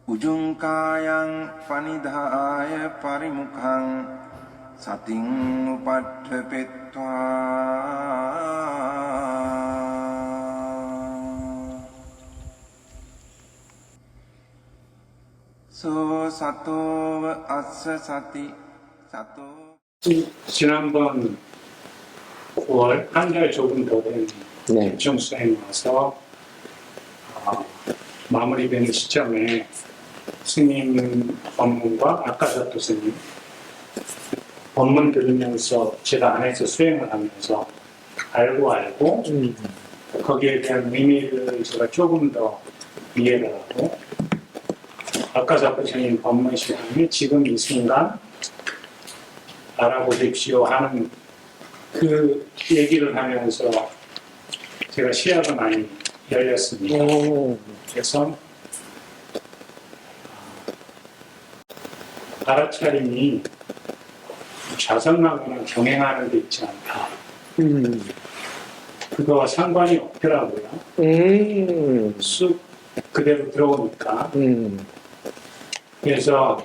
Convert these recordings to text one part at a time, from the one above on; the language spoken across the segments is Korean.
Ujungkayang panidhaya parimukhang sating upadhepetva so sato assa sati sato. 지난번 9월 한 달 조금 더 된 중수에 와서 마무리되는 시점에 스님 법문과 아까사토 스님 법문 들으면서 제가 안에서 수행을 하면서 알고 거기에 대한 의미를 제가 조금 더 이해를 하고 아까사토 스님 법문 시간에 지금 이 순간 알아보십시오 하는 그 얘기를 하면서 제가 시야가 많이 열렸습니다. 그래서 알아차림이 좌선하거나 경행하는 데 있지 않다. 그거와 상관이 없더라고요. 쑥 그대로 들어오니까. 그래서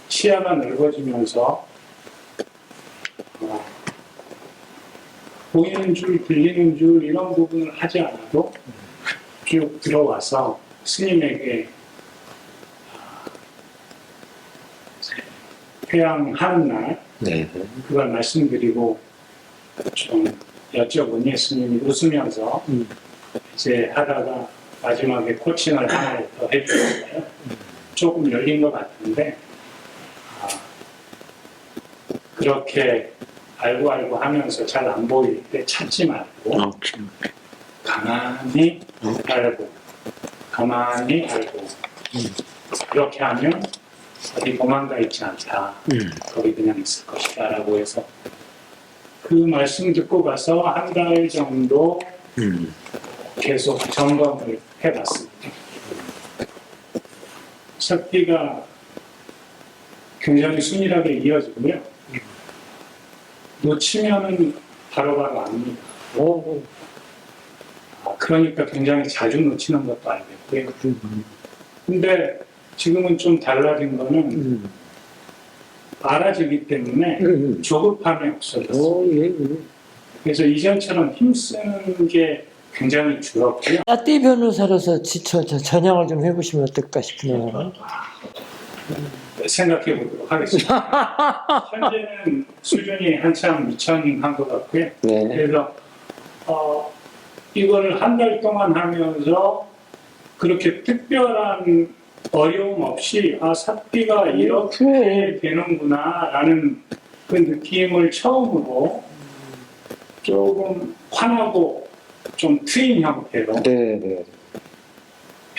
시야가 넓어지면서 보이는 줄, 들리는 줄 이런 부분을 하지 않아도 쭉 들어와서 스님에게 회양하는 날 그걸 말씀드리고 좀 여쭤보니 스님이 웃으면서 이제 하다가 마지막에 코칭을 하나 더 해주셨어요. 조금 열린 것 같은데 그렇게 알고 하면서 잘 안 보일 때 찾지 말고 가만히 알고 그렇게 하면 어디 도망가 있지 않다. 거기 그냥 있을 것이다 라고 해서 그 말씀 듣고 가서 한 달 정도 계속 점검을 해봤습니다. 삭비가 굉장히 순일하게 이어지고요. 놓치면은 바로바로 압니다. 그러니까 굉장히 자주 놓치는 것도 알겠고요. 근데 지금은 좀 달라진 거는 알아지기 때문에 조급함이 없어졌어요. 그래서 이전처럼 힘쓰는 게 굉장히 줄었고요. 따띠 변호사로서 지쳐서 전향을 좀 해보시면 어떨까 싶네요. 생각해 보도록 하겠습니다. 현재는 수준이 한참 미천한 것 같고요. 그래서 이거를 한 달 동안 하면서 그렇게 특별한 어려움 없이 삭비가 이렇게 되는구나 라는 그 느낌을 처음으로 조금 환하고 좀 트인 형태로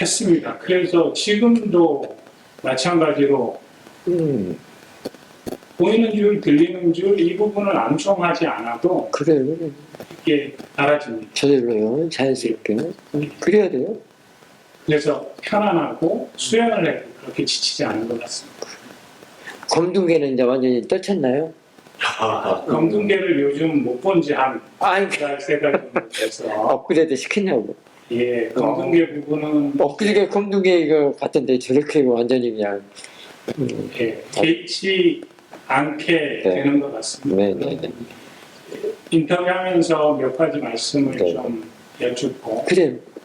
했습니다. 그래서 지금도 마찬가지로 보이는 줄, 들리는 줄 이 부분을 암송하지 않아도 이게 알아집니다. 저절로요, 자연스럽게. 그래야 돼요. 그래서 편안하고 수행을 해도 그렇게 지치지 않은 것 같습니다. 검둥개는 이제 완전히 떨쳤나요? 검둥개를 요즘 못 본 지 한 세 달 정도 돼서 업그레이드 시켰냐고. 예, 검둥개 부분은 엊그저께 검둥개 이거 봤던데 저렇게 완전히 그냥 개의치 않게 되는 것 같습니다. 인터뷰하면서 몇 가지 말씀을 좀 여쭙고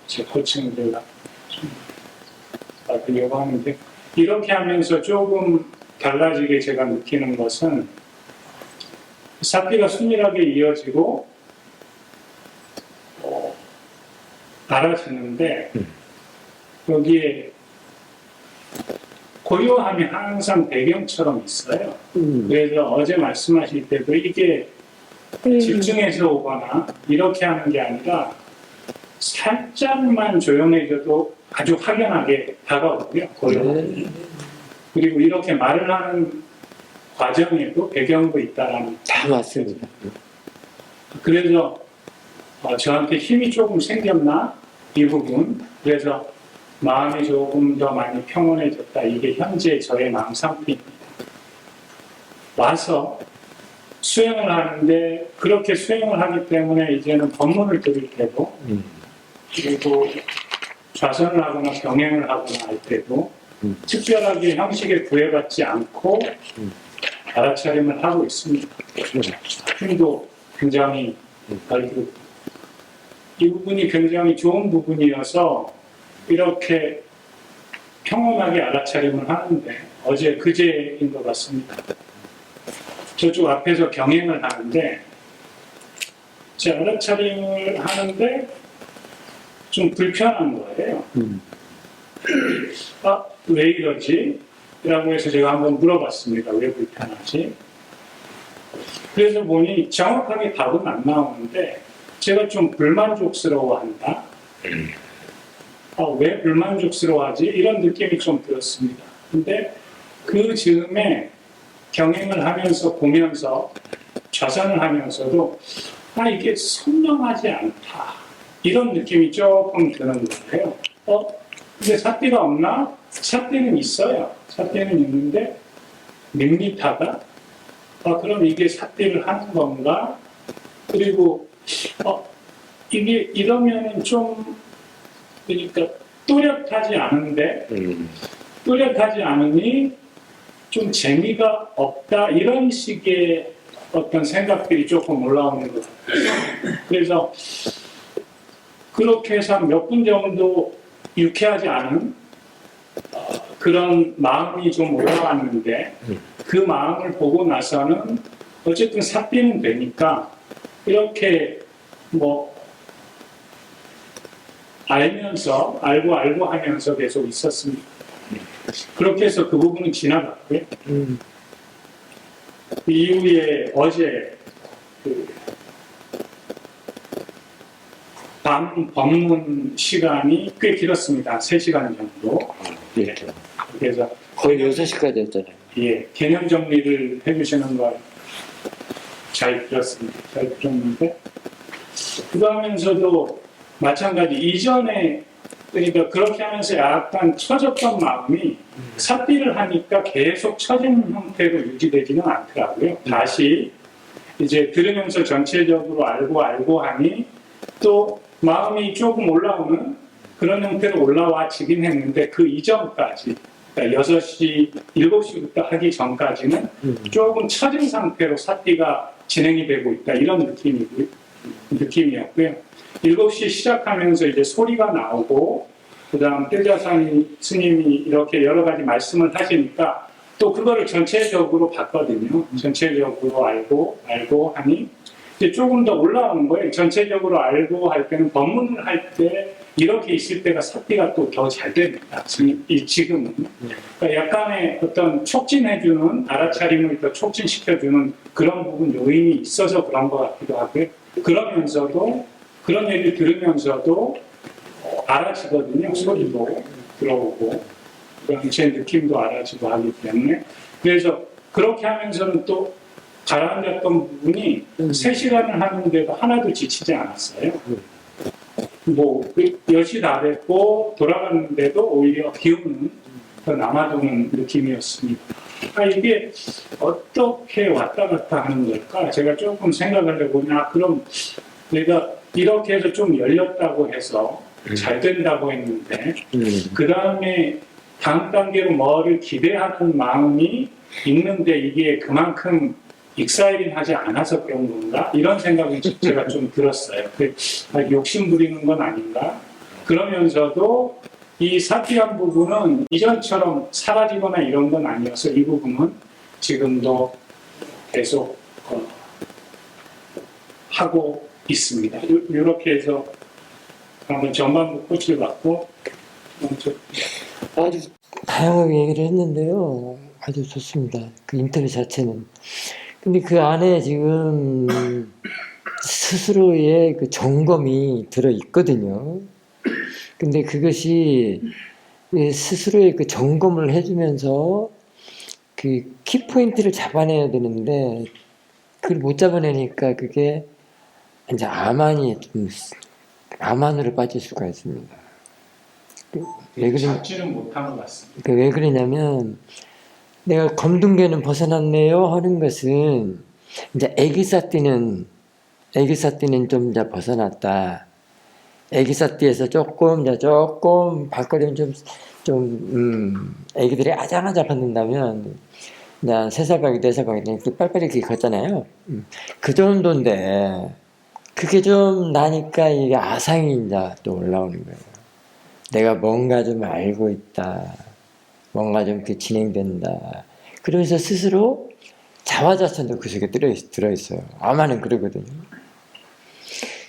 제 코칭들 좀 받으려고 하는데 이렇게 하면서 조금 달라지게 제가 느끼는 것은 삭비가 순일하게 이어지고 알아지는데 여기에 고요함이 항상 배경처럼 있어요. 그래서 어제 말씀하실 때도 이게 집중해서 오거나 이렇게 하는 게 아니라 살짝만 조용해져도 아주 확연하게 다가오고요. 고요함이. 그리고 이렇게 말을 하는 과정에도 배경도 있다라는 다 맞습니다. 그래서 저한테 힘이 조금 생겼나? 이 부분. 그래서 마음이 조금 더 많이 평온해졌다. 이게 현재 저의 마음 상태입니다. 와서 수행을 하는데 그렇게 수행을 하기 때문에 이제는 법문을 들을 때도 그리고 좌선을 하거나 병행을 하거나 할 때도 특별하게 형식에 구애받지 않고 알아차림을 하고 있습니다. 힘도 굉장히 밝고 이 부분이 굉장히 좋은 부분이어서 이렇게 평온하게 알아차림을 하는데 어제 그제인 것 같습니다. 저쪽 앞에서 경행을 하는데 제 알아차림을 하는데 좀 불편한 거예요. 아, 왜 이러지? 라고 해서 제가 한번 물어봤습니다. 왜 불편하지? 그래서 보니 정확하게 답은 안 나오는데 제가 좀 불만족스러워한다. 왜 불만족스러워하지? 이런 느낌이 좀 들었습니다. 근데 그 즈음에 경행을 하면서 보면서 좌선을 하면서도 이게 선명하지 않다. 이런 느낌이 조금 드는 거예요. 근데 삿대가 없나? 삿대는 있어요. 삿대는 있는데 밋밋하다? 그럼 이게 삿대를 하는 건가? 그리고 이게 이러면은 좀 그러니까 또렷하지 않은데 또렷하지 않으니 좀 재미가 없다 이런 식의 어떤 생각들이 조금 올라오는 것 같아요. 그래서 그렇게 해서 몇 분 정도 유쾌하지 않은 그런 마음이 좀 올라왔는데 그 마음을 보고 나서는 어쨌든 삽비는 되니까 이렇게 뭐 알고 하면서 계속 있었습니다. 그렇게 해서 그 부분은 지나갔고요. 그 이후에 어제 밤 법문 시간이 꽤 길었습니다. 3시간 정도. 예. 그래서 거의 6시까지 했잖아요. 예, 개념 정리를 해주시는 걸 잘 들었습니다. 잘 들었는데 그러면서도 마찬가지 이전에 그러니까 그렇게 하면서 약간 처졌던 마음이 삽비를 하니까 계속 처진 형태로 유지되지는 않더라고요. 다시 이제 들으면서 전체적으로 알고 하니 또 마음이 조금 올라오는 그런 형태로 올라와지긴 했는데 그 이전까지 그러니까 6시, 7시부터 하기 전까지는 조금 처진 상태로 삽비가 진행이 되고 있다 이런 느낌이었고요. 7시 시작하면서 이제 소리가 나오고 그 다음 떼자산 스님이 이렇게 여러 가지 말씀을 하시니까 또 그거를 전체적으로 봤거든요. 전체적으로 알고 하니 이제 조금 더 올라오는 거예요. 전체적으로 알고 할 때는 법문을 할 때 이렇게 있을 때가 삽비가 또 더 잘 됩니다. 지금은. 그러니까 약간의 어떤 촉진해주는, 알아차림을 더 촉진시켜주는 그런 부분 요인이 있어서 그런 것 같기도 하고요. 그러면서도, 그런 얘기를 들으면서도 알아지거든요. 소리도 들어오고, 그다음에 제 느낌도 알아지고 하기 때문에. 그래서 그렇게 하면서는 또 가라앉았던 부분이 3시간을 하는데도 하나도 지치지 않았어요. 뭐 10시 다 됐고 돌아가는데도 오히려 기운은 더 남아도는 느낌이었습니다. 이게 어떻게 왔다 갔다 하는 걸까? 제가 조금 생각을 해보면 그럼 내가 이렇게 해서 좀 열렸다고 해서 잘 된다고 했는데 그 다음에 다음 단계로 뭐를 기대하는 마음이 있는데 이게 그만큼 익사일인 하지 않아서 그런 건가? 이런 생각이 제가 좀 들었어요. 욕심 부리는 건 아닌가? 그러면서도 이 사피한 부분은 이전처럼 사라지거나 이런 건 아니어서 이 부분은 지금도 계속 하고 있습니다. 이렇게 해서 한번 전반부 코치를 받고 아주 다양하게 얘기를 했는데요. 아주 좋습니다. 그 인터뷰 자체는. 근데 그 안에 지금 스스로의 그 점검이 들어 있거든요. 근데 그것이 스스로의 그 점검을 해주면서 그 키포인트를 잡아내야 되는데 그걸 못 잡아내니까 그게 이제 암안으로 빠질 수가 있습니다. 잡지는 못한 것 같습니다. 왜 그러냐면 내가 검둥개는 벗어났네요 하는 것은 이제 애기사띠는 좀 이제 벗어났다. 애기사띠에서 조금 발걸음을 좀 애기들이 아장아장 걷는다면, 이제 3살 가기, 4살 가기, 이렇게 빨리빨리 이렇게 걷잖아요. 그 정도인데, 그게 좀 나니까 이게 아상이 이제 또 올라오는 거예요. 내가 뭔가 좀 알고 있다. 뭔가 좀 이렇게 진행된다. 그러면서 스스로 자화자찬도 그 속에 들어있어요. 아마는 그러거든요.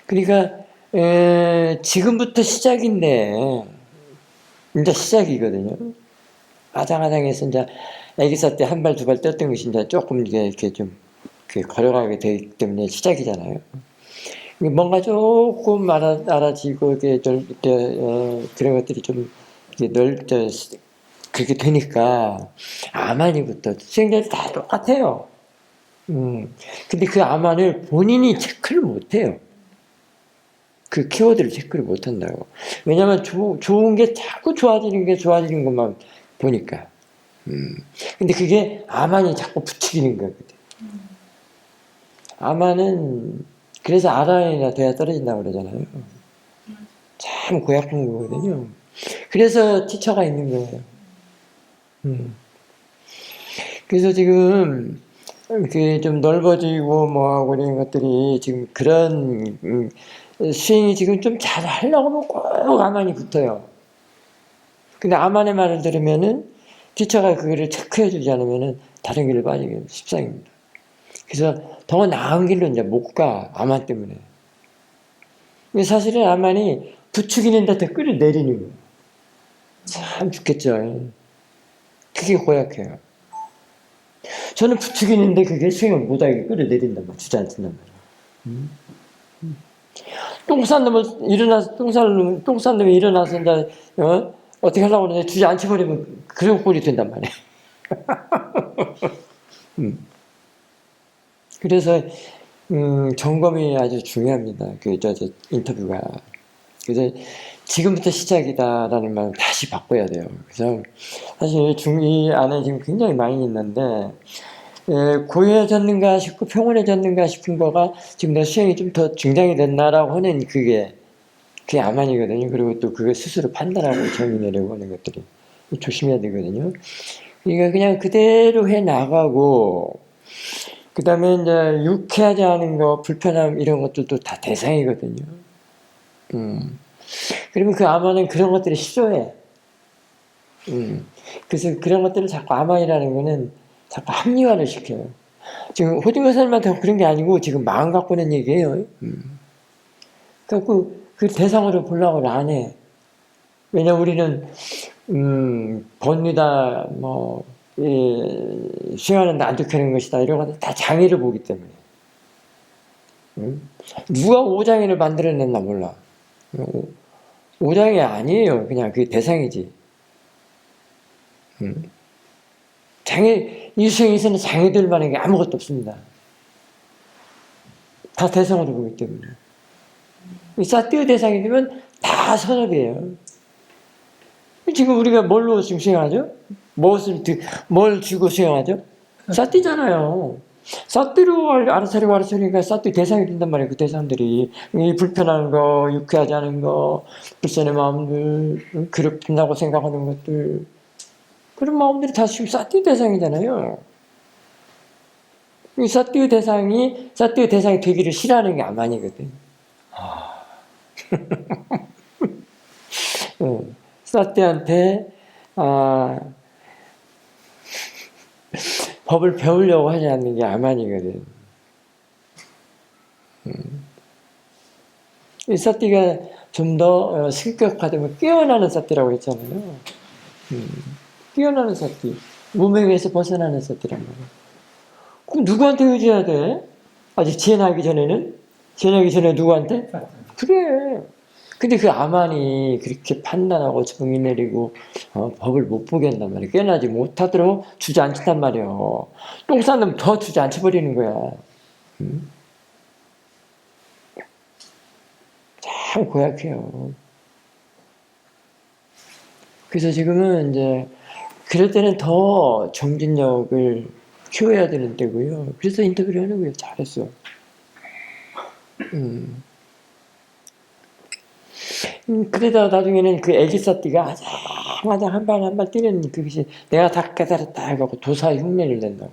그러니까, 지금부터 시작인데, 이제 시작이거든요. 아장아장해서 이제 애기 살 때 한 발, 두 발 떴던 것이 이제 조금 이렇게 좀 걸어가게 되기 때문에 시작이잖아요. 뭔가 조금 알아지고, 이렇게 그런 것들이 좀 그렇게 되니까, 아만이부터 수행자들 다 똑같아요. 근데 그 아만을 본인이 체크를 못 해요. 그 키워드를 체크를 못 한다고. 왜냐면 좋은 게 자꾸 좋아지는 것만 보니까. 근데 그게 아만이 자꾸 부추기는 거거든. 아만은, 그래서 아란이나 돼야 떨어진다고 그러잖아요. 참 고약한 거거든요. 그래서 티처가 있는 거예요. 그래서 지금, 이렇게 좀 넓어지고 뭐하고 이런 것들이 지금 그런, 수행이 지금 좀 잘 하려고 하면 꼭 아만이 붙어요. 근데 아만의 말을 들으면은, 티처가 그거를 체크해 주지 않으면은 다른 길을 빠지게 십상입니다. 그래서 더 나은 길로 이제 못 가, 아만 때문에. 근데 사실은 아만이 부추기는 데더 끌어내리는 거예요. 참 좋겠죠. 그게 고약해요. 저는 부추기는데 그게 수행을 못하게 끌어내린단 말이에요. 주저앉힌단 말이에요. 똥 싼 놈이 일어나서 이제, 어떻게 하려고 그러는데 주저앉혀버리면 그런 꼴이 된단 말이에요. 그래서, 점검이 아주 중요합니다. 인터뷰가. 그래서 지금부터 시작이다라는 말을 다시 바꿔야 돼요. 그래서 사실 이 안에 지금 굉장히 많이 있는데, 고요해졌는가 싶고 평온해졌는가 싶은 거가 지금 내 수행이 좀 더 증장이 됐나라고 하는 그게 아만이거든요. 그리고 또 그걸 스스로 판단하고 정의 내려고 하는 것들이 조심해야 되거든요. 그러니까 그냥 그대로 해 나가고, 그 다음에 이제 유쾌하지 않은 거, 불편함 이런 것들도 다 대상이거든요. 그러면 그 아만은 그런 것들을 싫어해. 그래서 그런 것들을 자꾸 아만이라는 거는 자꾸 합리화를 시켜요. 지금 호딩거사님한테 그런 게 아니고 지금 마음 갖고 있는 얘기예요. 그래갖고 그 대상으로 보려고 안 해. 왜냐 우리는 법리다 수행하는데 안 좋게 하는 것이다 이런 것들 다 장애를 보기 때문에. 누가 오장애를 만들어냈나 몰라. 오장애 아니에요. 그냥 그게 대상이지. 이 수행에서는 장애될 만한 게 아무것도 없습니다. 다 대상으로 보기 때문에. 사띠의 대상이 되면 다 선업이에요. 지금 우리가 뭘로 지금 수행하죠? 뭘 쥐고 수행하죠? 사띠잖아요. 사띠로 알아차리니까 사띠 대상이 된단 말이에요. 그 대상들이. 이 불편한 거, 유쾌하지 않은 거, 불편의 마음들, 그렇다고 생각하는 것들. 그런 마음들이 다 지금 사띠 대상이잖아요. 이 사띠의 대상이 되기를 싫어하는 게 아만이거든. 사띠한테, 법을 배우려고 하지 않는 게 아만이거든. 이 사띠가 좀 더 승격화되면 깨어나는 사띠라고 했잖아요. 깨어나는 사띠. 무명에서 벗어나는 사띠란 말이야. 그럼 누구한테 의지해야 돼? 아직 지혜나기 전에는? 지혜나기 전에 누구한테? 그래. 근데 그 아만이 그렇게 판단하고 정의 내리고 법을 못 보게 한단 말이야. 깨어나지 못하도록 주저앉힌단 말이야. 똥 싸면 더 주저앉혀버리는 거야. 참 고약해요. 그래서 지금은 이제 그럴 때는 더 정진력을 키워야 되는 때고요. 그래서 인터뷰를 하는 거예요. 잘했어. 그러다가 나중에는 그 애기사띠가 아장 한 발 한 발 뛰는 그것이 내가 다 깨달았다 해갖고 도사의 흉내를 낸다고.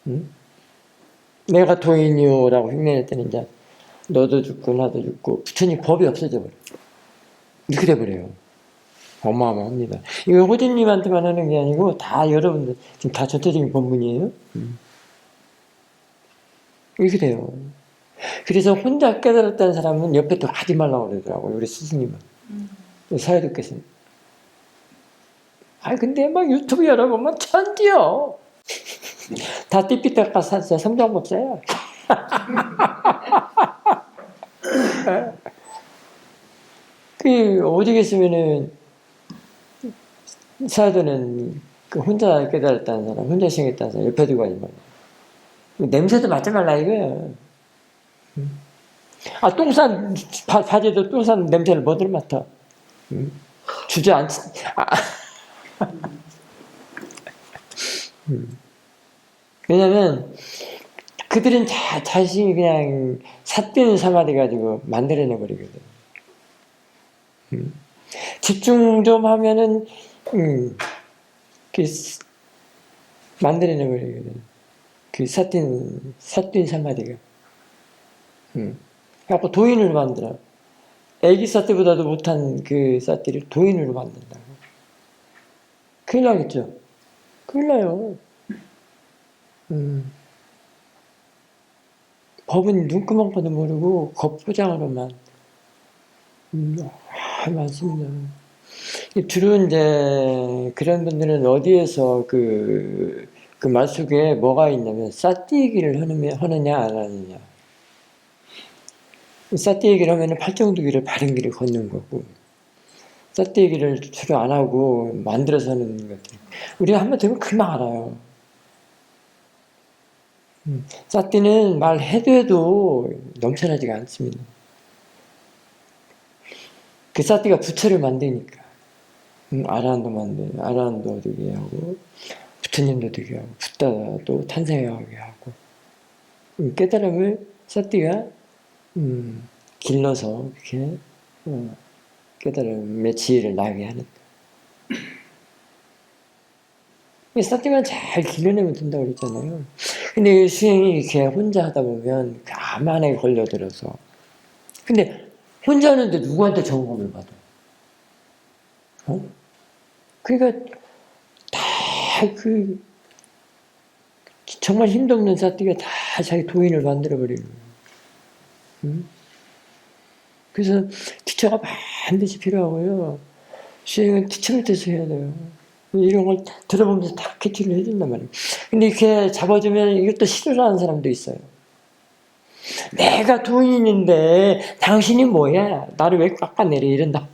응? 내가 도인이요라고 흉내낼 때는 이제 너도 죽고 나도 죽고 부처님 법이 없어져 버려. 이렇게 돼버려요. 어마어마합니다. 이거 호진님한테만 하는 게 아니고 다 여러분들 지금 다 전체적인 본문이에요. 이렇게 돼요. 그래서 혼자 깨달았다는 사람은 옆에 또 하지 말라고 그러더라고요. 우리 스승님은. 사회도께서는. 아 근데 막 유튜브 열어보면 천지요. 다 띠삐딱가 사자 성장법사야. 그 오직 있으면은 사도는 그 혼자 깨달았다는 사람, 혼자 시행했다는 사람 옆에 두고 하지 말라. 냄새도 맡지 말라 이거야. 아 똥싼 바지도 똥싼 냄새를 뭐들 맡아. 주저앉지. 왜냐면 그들은 자신이 그냥 삿되는 사마리 가지고 만들어내 버리거든. 집중 좀 하면은 만들어내 버리거든. 그 삿된 사마리가. 그래갖고 도인으로 만들어. 애기 사띠보다도 못한 그 사띠를 도인으로 만든다고. 큰일 나겠죠? 큰일 나요. 법은 눈구멍도 모르고 겉포장으로만. 많습니다. 주로 이제 그런 분들은 어디에서 그 말 속에 뭐가 있냐면 사띠 얘기를 하느냐 안 하느냐. 사띠 얘기를 하면 팔정두기를 바른 길을 걷는 거고 사띠 얘기를 주로 안 하고 만들어서 하는 것들. 우리가 한번 들으면 금방 알아요. 사띠는 말해도 넘쳐나지가 않습니다. 그 사띠가 부처를 만드니까 아라한도 되게 하고 부처님도 되게 하고 붓다도 탄생하게 하고 깨달음을 사띠가 길러서 이렇게 깨달음의 지혜를 나게 하는 사띠만 잘 길러내면 된다고 그랬잖아요. 근데 수행이 이렇게 혼자 하다 보면 가만히 걸려들어서 근데 혼자 하는데 누구한테 점검을 받아? 그러니까 다 정말 힘도 없는 사띠가 다 자기 도인을 만들어버리는 거예요. 그래서 티처가 반드시 필요하고요. 수행은 티처 밑에서 해야 돼요. 이런 걸 들어보면서 다 캐치를 해준단 말이에요. 근데 이렇게 잡아주면 이것도 싫어하는 사람도 있어요. 내가 도인인데 당신이 뭐야? 나를 왜 깎아내려 이런다.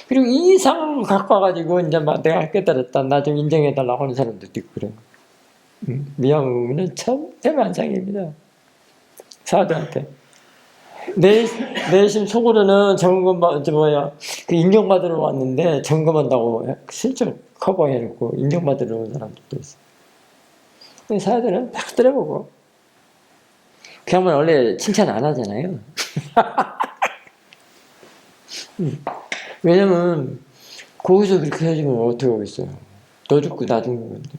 그리고 이 상황을 갖고 와가지고 이제 막 내가 깨달았다. 나 좀 인정해달라고 하는 사람들도 있고 그래. 미양은 참 대만상입니다. 사도한테. 내심 속으로는 그 인정받으러 왔는데 점검한다고 실제로 커버해놓고 인정받으러 온 사람들도 있어. 사도는 딱 들어보고. 그 양반 원래 칭찬 안 하잖아요. 왜냐면 거기서 그렇게 해주면 어떻게 하겠어요. 너 죽고 나 죽는 건데.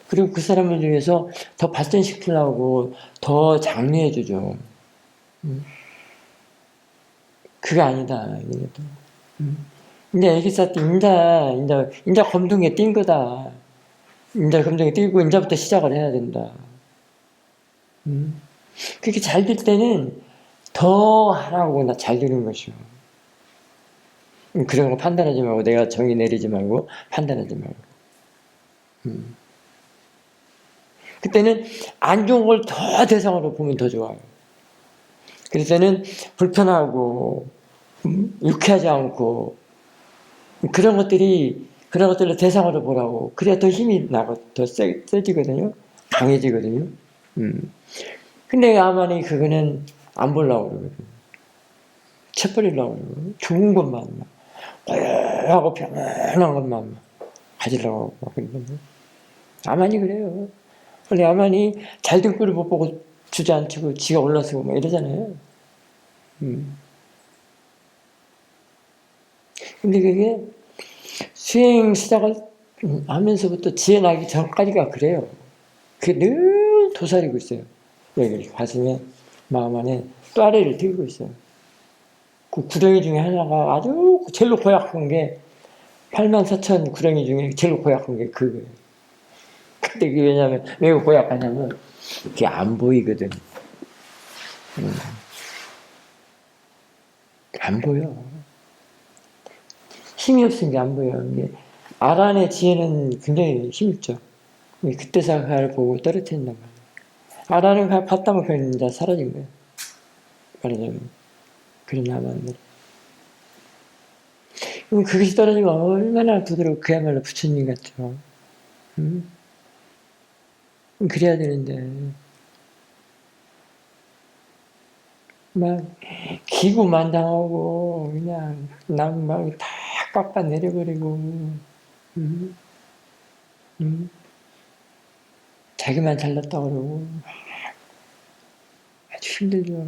그리고 그 사람을 위해서 더 발전시키려고 더 장려해주죠. 그게 아니다. 이제 애기사 때 인자 검둥이에 뛴 거다. 인자 검둥이에 뛰고 인자부터 시작을 해야 된다. 그렇게 잘 될 때는 더 하라고 잘 되는 것이요. 그런 거 판단하지 말고 내가 정의 내리지 말고 판단하지 말고. 그때는 안 좋은 걸 더 대상으로 보면 더 좋아요. 그럴 때는 불편하고 유쾌하지 않고 그런 것들을 대상으로 보라고. 그래야 더 힘이 나고 더 세지거든요. 강해지거든요. 근데 아마니 그거는 안 보려고 그러거든요. 채버리려고 그러고 좋은 것만 하고 편안한 것만 가지려고 하고 그러거든요. 아마니 그래요. 원래 아마니 잘된 꼴을 못 보고 주저앉히고 지가 올라서고 막 이러잖아요. 근데 그게 수행 시작을 하면서부터 지어나기 전까지가 그래요. 그게 늘 도사리고 있어요. 여기 가슴에, 마음 안에 또아래를 들고 있어요. 그 구덩이 중에 하나가 아주 제일 고약한 게 84,000 구덩이 중에 제일 고약한 게 그거예요. 근데 그게 왜냐면 왜 고약하냐면 그게 안 보이거든. 안 보여. 힘이 없으면 안 보여. 이게 아란의 지혜는 굉장히 힘있죠. 그때사가를 보고 떨어뜨린단 말이에요. 아란을 봤다면 그냥 이제 사라진 거예요. 말하자면 그런 나만들. 그럼 그것이 떨어지면 얼마나 부드럽고 그야말로 부처님 같죠. 그래야 되는데 막 기구만장하고 그냥 막 다 깎아 내려버리고 자기만 잘났다 그러고 아주 힘들죠.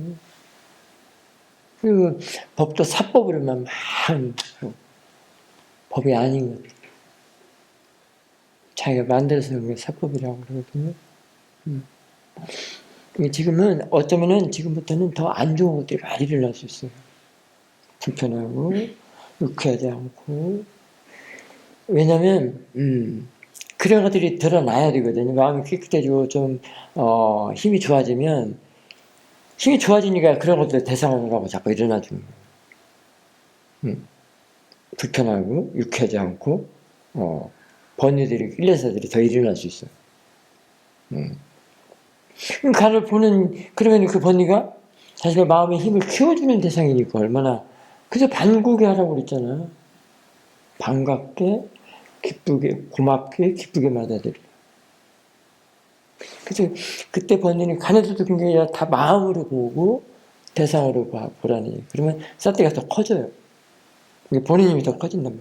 그리고 법도 사법으로만 막 법이 아닌 것. 자기가 만들어서 그런 게 사법이라고 그러거든요. 지금은 어쩌면은 지금부터는 더 안 좋은 것들이 많이 일어날 수 있어요. 불편하고 유쾌하지 않고. 왜냐면 그런 것들이 드러나야 되거든요. 마음이 깨끗해지고 좀 힘이 좋아지면 힘이 좋아지니까 그런 것들 대상으로 자꾸 일어나주는 거예요. 불편하고 유쾌하지 않고 번뇌들이 일련사들이 더 일어날 수 있어요. 간을 보는 그러면 그 번뇌가 자신의 마음의 힘을 키워주는 대상이니까 얼마나 그저 반고게 하라고 그랬잖아. 반갑게 기쁘게 고맙게 기쁘게 받아들여. 그래서 그때 번뇌는 간에서도 굉장히 다 마음으로 보고 대상으로 보라니. 그러면 사태가 더 커져요. 본인 힘이 더 커진단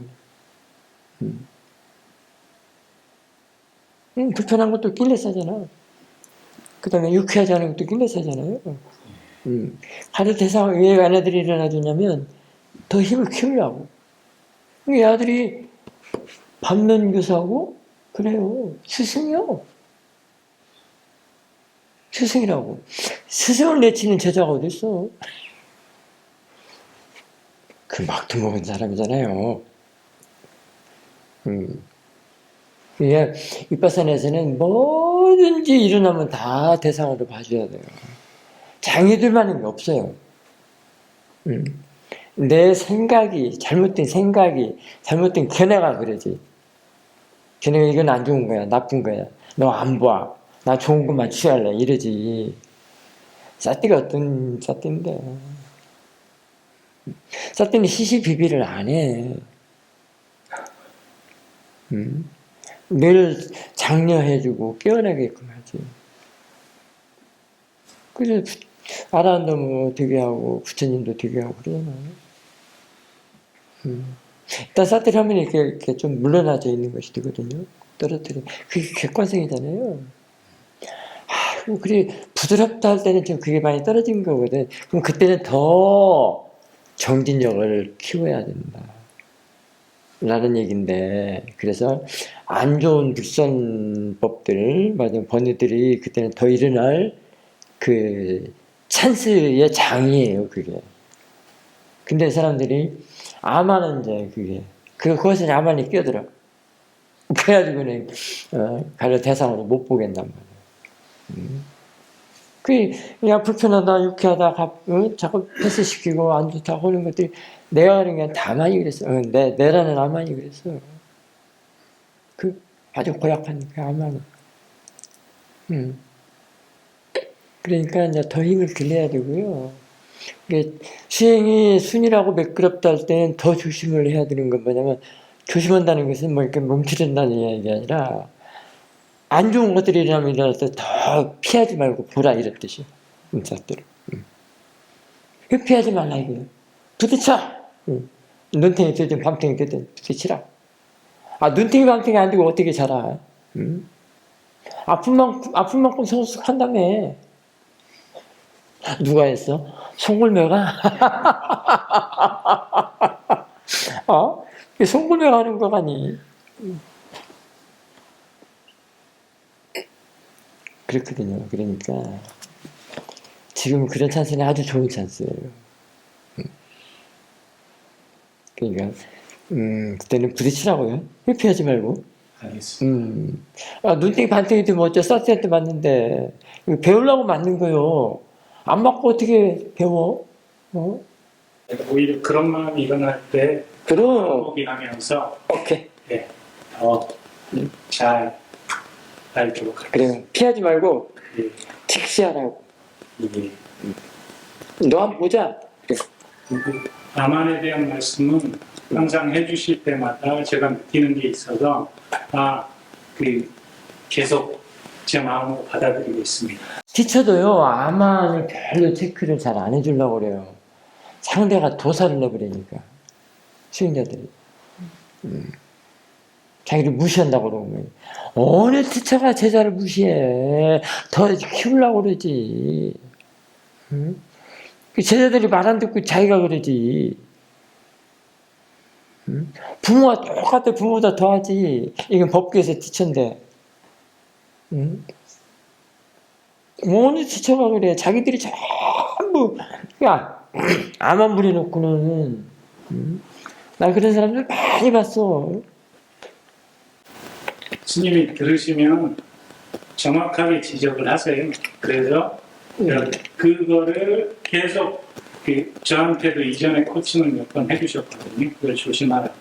말이에요. 불편한 것도 길레사잖아. 그 다음에 유쾌하지 않은 것도 길레사잖아요. 하루 대상 왜 아내들이 일어나주냐면 더 힘을 키우려고. 이 아들이 반면 교사고 그래요. 스승이요. 스승이라고. 스승을 내치는 제자가 어딨어. 그 막두 먹은 사람이잖아요. 이게 윗바산에서는 뭐든지 일어나면 다 대상으로 봐줘야 돼요. 장애들만한 게 없어요. 내 생각이 잘못된 견해가 그러지. 견해가 이건 안 좋은 거야, 나쁜 거야. 너 안 봐. 나 좋은 것만 취할래 이러지. 사띠가 어떤 사띠인데. 사띠는 시시비비를 안 해. 늘 장려해주고 깨어나게끔 하지. 그래서 아라한도 뭐 되게 하고 부처님도 되게 하고 그러잖아요. 일단 사태를 하면 이렇게 좀 물러나져 있는 것이 되거든요. 떨어뜨려. 그게 객관성이잖아요. 그래 부드럽다 할 때는 좀 그게 많이 떨어진 거거든. 그럼 그때는 더 정진력을 키워야 된다. 라는 얘기인데, 그래서 안 좋은 불선법들, 번뇌들이 그때는 더 일어날 그 찬스의 장이에요, 그게. 근데 사람들이 아마는 이제 그것은 아만이 끼어들어. 그래가지고는 가려 대상으로 못 보겠단 말이야. 그냥 불편하다, 유쾌하다, 자꾸 패스시키고 안 좋다고 하는 것들이 내가 하는 게 다만이 그랬어. 내라는 아만이 그랬어. 아주 고약하니까 아만이. 그러니까 이제 더 힘을 길러야 되고요. 수행이 순이라고 매끄럽다 할 때는 더 조심을 해야 되는 건 뭐냐면, 조심한다는 것은 뭐 이렇게 멈추된다는 얘기 아니라, 안 좋은 것들이 일어나면 일어날 때 더 피하지 말고 보라 이런 뜻이에요. 인사들을. 피하지 말라 이거예요. 부딪혀! 눈탱이 되든 밤탱이 되든 부딪히라. 눈탱이 밤탱이 안 되고 어떻게 자라? 아픈 만큼 성숙한다며. 누가 했어? 송골매가? 어? 송골매가 하는 거가니? 그렇거든요. 그러니까 지금 그런 찬스는 아주 좋은 찬스예요. 그러니까 그때는 부딪히라고요. 회피하지 말고. 알겠습니다. 아, 눈탱이 반탱이도 뭐 어째 서스한테 맞는데 이거 배우려고 맞는 거요. 안 맞고 어떻게 배워? 어? 오히려 그런 마음이 일어날 때 그럼 호흡하면서 오케이. 예, 더잘 알도록 그래요. 피하지 말고 예, 직시하라고. 이게 너 한번 보자. 그래. 나만에 대한 말씀은 항상 해주실 때마다 제가 느끼는 게 있어서 계속 제 마음으로 받아들이고 있습니다. 티처도요. 아만을 별로 체크를 잘 안 해주려고 그래요. 상대가 도사를 내버리니까 수행자들이 자기를 무시한다고 그러면 어느 티처가 제자를 무시해. 더 키우려고 그러지. 응? 그 제자들이 말 안 듣고 자기가 그러지. 응? 부모가 똑같아. 부모보다 더하지. 이건 법규에서 티처인데. 응? 어느 티처가 그래. 자기들이 전부 아만 부려놓고는 나 그런 사람들 많이 봤어. 스님이 들으시면 정확하게 지적을 하세요. 그래서 그거를 계속 저한테도 이전에 코칭을 몇 번 해주셨거든요. 그걸 조심하라고.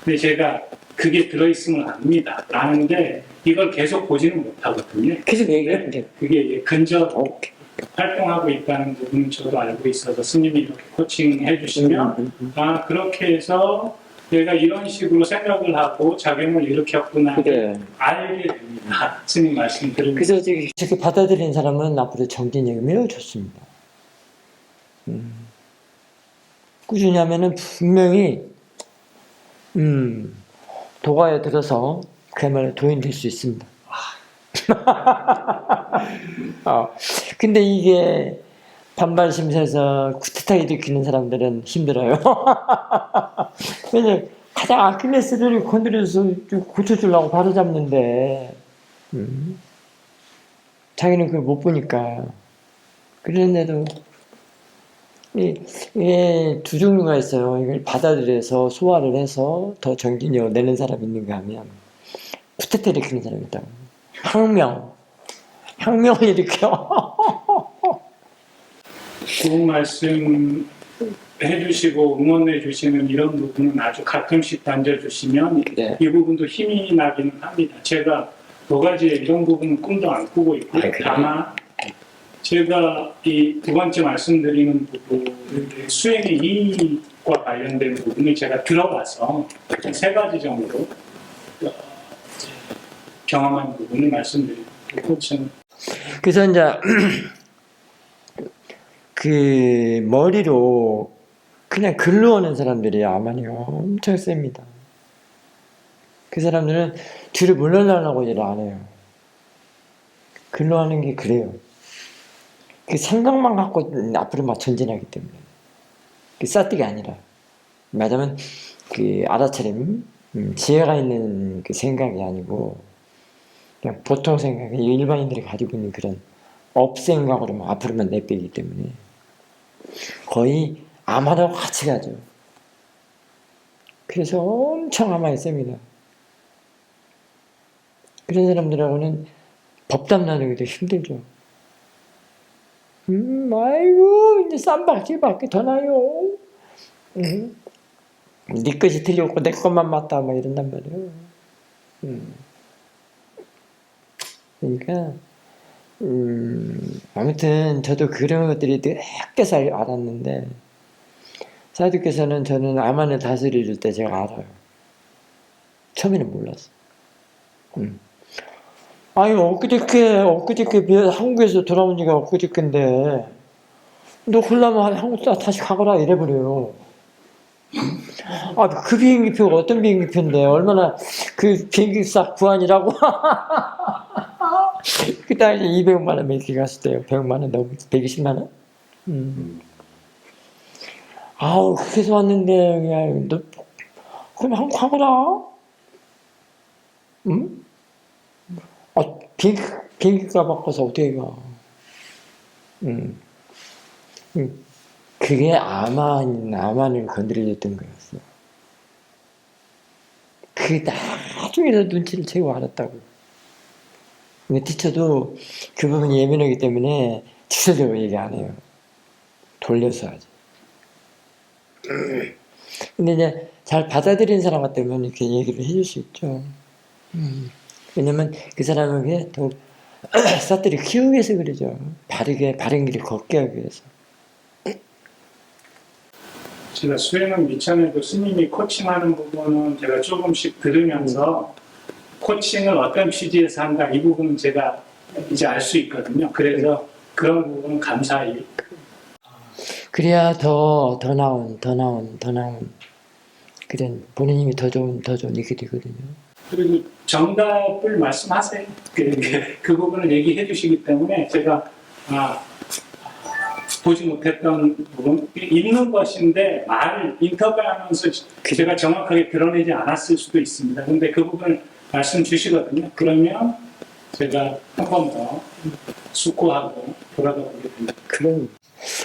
근데 제가 그게 들어있음을 압니다. 아는데 이걸 계속 보지는 못하거든요. 계속 얘기해. 그게 이제 근접 활동하고 있다는 부분은 저도 알고 있어서 스님이 이렇게 코칭해 주시면 그렇게 해서 내가 이런 식으로 생각을 하고 작용을 일으켰구나 그래. 알게 됩니다. 스님 말씀 들으면. 그래서 이렇게 받아들이는 사람은 앞으로 정진력이 매우 좋습니다. 꾸준히 하면은 분명히 도가에 들어서 그야말로 도인 될 수 있습니다. 근데 이게 반발심에서 구태타기 일으키는 사람들은 힘들어요. 왜냐면 가장 아킬레스를 건드려서 좀 고쳐주려고 바로잡는데 자기는 그걸 못 보니까. 그런데도 이게 두 종류가 있어요. 이걸 받아들여서 소화를 해서 더 정진력을 내는 사람이 있는가 하면 쿠데타 일으키는 사람이 있다고. 혁명을 일으켜. 좋은 말씀 해주시고 응원해 주시는 이런 부분은 아주 가끔씩 던져주시면 네. 이 부분도 힘이 나기는 합니다. 제가 도가지에 이런 부분은 꿈도 안 꾸고 있고 다만 제가 이 두 번째 말씀드리는 부분 수행의 이익과 관련된 부분을 제가 들어봐서 세 가지 정도 경험한 부분을 말씀드리고 저는 그래서 이제 그 머리로 그냥 글로 오는 사람들이 아마니요 엄청 셉니다. 그 사람들은 뒤를 물러나려고 일 안 해요. 글로 하는 게 그래요. 그 생각만 갖고 앞으로 막 전진하기 때문에 그 싸뜨기 아니라 말하자면 그 알아차림 지혜가 있는 그 생각이 아니고 그냥 보통 생각, 일반인들이 가지고 있는 그런 업생각으로만 앞으로만 내빼기 때문에 거의 아마하고 같이 가죠. 그래서 엄청 아마에 셉니다. 그런 사람들하고는 법담 나누기도 힘들죠. 아이고 이제 쌈박질밖에 더 나요. 네 것이 틀렸고 내 것만 맞다 막 이런단 말이에요. 그러니까 아무튼 저도 그런 것들이 늦게서 알았는데 사주께서는 저는 아만을 다스려줄 때 제가 알아요. 처음에는 몰랐어. 아니 엊그저께 한국에서 돌아온 지가 엊그저께인데 너 그러려면 한국 다시 가거라 이래버려요. 그 비행기표가 어떤 비행기표인데 얼마나 그 비행기값 구한이라고. 그때 이제 200만 원 몇개 갔을 때요. 100만 원 너무 120만 원? 아우, 그래서 왔는데, 그냥, 너, 그럼 한국 가거라? 응? 아, 비행기가 바꿔서 어떻게 가? 응. 응. 그게 아만을 건드려줬던 거였어. 그게 나중에서 눈치를 채고 알았다고. 근데 티처도 그 부분이 예민하기 때문에 직설적으로 얘기 안 해요. 돌려서 하지. 근데 이제 잘 받아들인 사람 같으면 이렇게 얘기를 해줄 수 있죠. 왜냐면 그 사람에게 더욱 사투리 키우기 위해서 그러죠. 바른 길을 걷게 하기 위해서. 제가 수행은 미천에도 스님이 코칭하는 부분은 제가 조금씩 들으면서 코칭을 어떤 취지에서 한다 이 부분은 제가 이제 알 수 있거든요. 그래서 그런 부분은 감사히. 그래야 더 나은. 그래, 보는 힘이 더 좋은, 이렇게 되거든요. 그리고 정답을 말씀하세요. 그 부분을 얘기해 주시기 때문에 제가 보지 못했던 부분, 있는 것인데 인터뷰하면서 제가 정확하게 드러내지 않았을 수도 있습니다. 근데 그 부분을 말씀 주시거든요. 그러면 제가 한 번 더 숙고하고 돌아가 보게 됩니다. 그럼.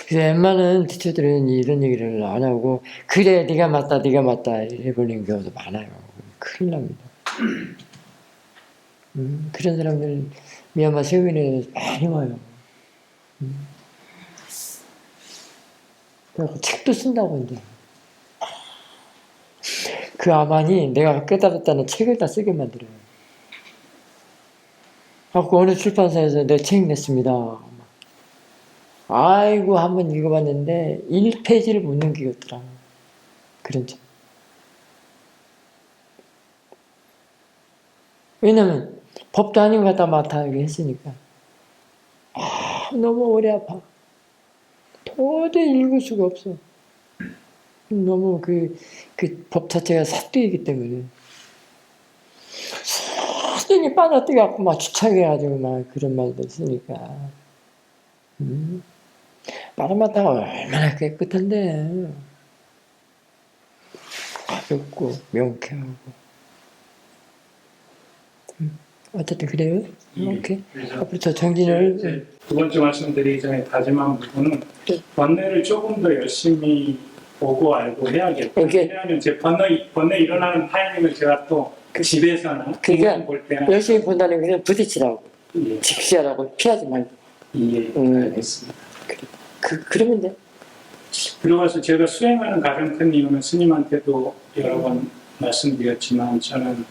그래서 웬만한 티처들은 이런 얘기를 안 하고, 그래, 네가 맞다, 해버리는 경우도 많아요. 큰일 납니다. 그런 사람들, 미얀마 세계인에 많이 와요. 그래서 책도 쓴다고, 이제. 그 아만이 내가 깨달았다는 책을 다 쓰게 만들어요. 그 어느 출판사에서 내 책 냈습니다. 아이고, 한번 읽어봤는데, 1페이지를 못 넘기겠더라. 그런 책. 왜냐면, 법도 아닌 거 갖다 맡아하게 했으니까. 너무 오래 아파. 도저히 읽을 수가 없어. 너무 그 법 자체가 사투이기 때문에. 수준이 빠져뜨려갖고 막 주착해가지고 막 그런 말도 쓰니까. 마라마타가 얼마나 깨끗한데. 가볍고, 명쾌하고. 어쨌든 그래요. 오케이. 앞으로 저 정진을. 두 번째 말씀드리기 전에 다짐한 부분은 번뇌를 조금 더 열심히 보고 알고 해야겠다. 오케이. 왜냐하면 제 번뇌 일어나는 타이밍을 제가 또 집에서나 그러니까 볼 때나 열심히 본다는 게 그냥 부딪히라고. 예, 직시하라고. 피하지 말고. 예, 알겠습니다. 그러면 돼. 그러고서 제가 수행하는 가장 큰 이유는 스님한테도 여러 번 말씀드렸지만 저는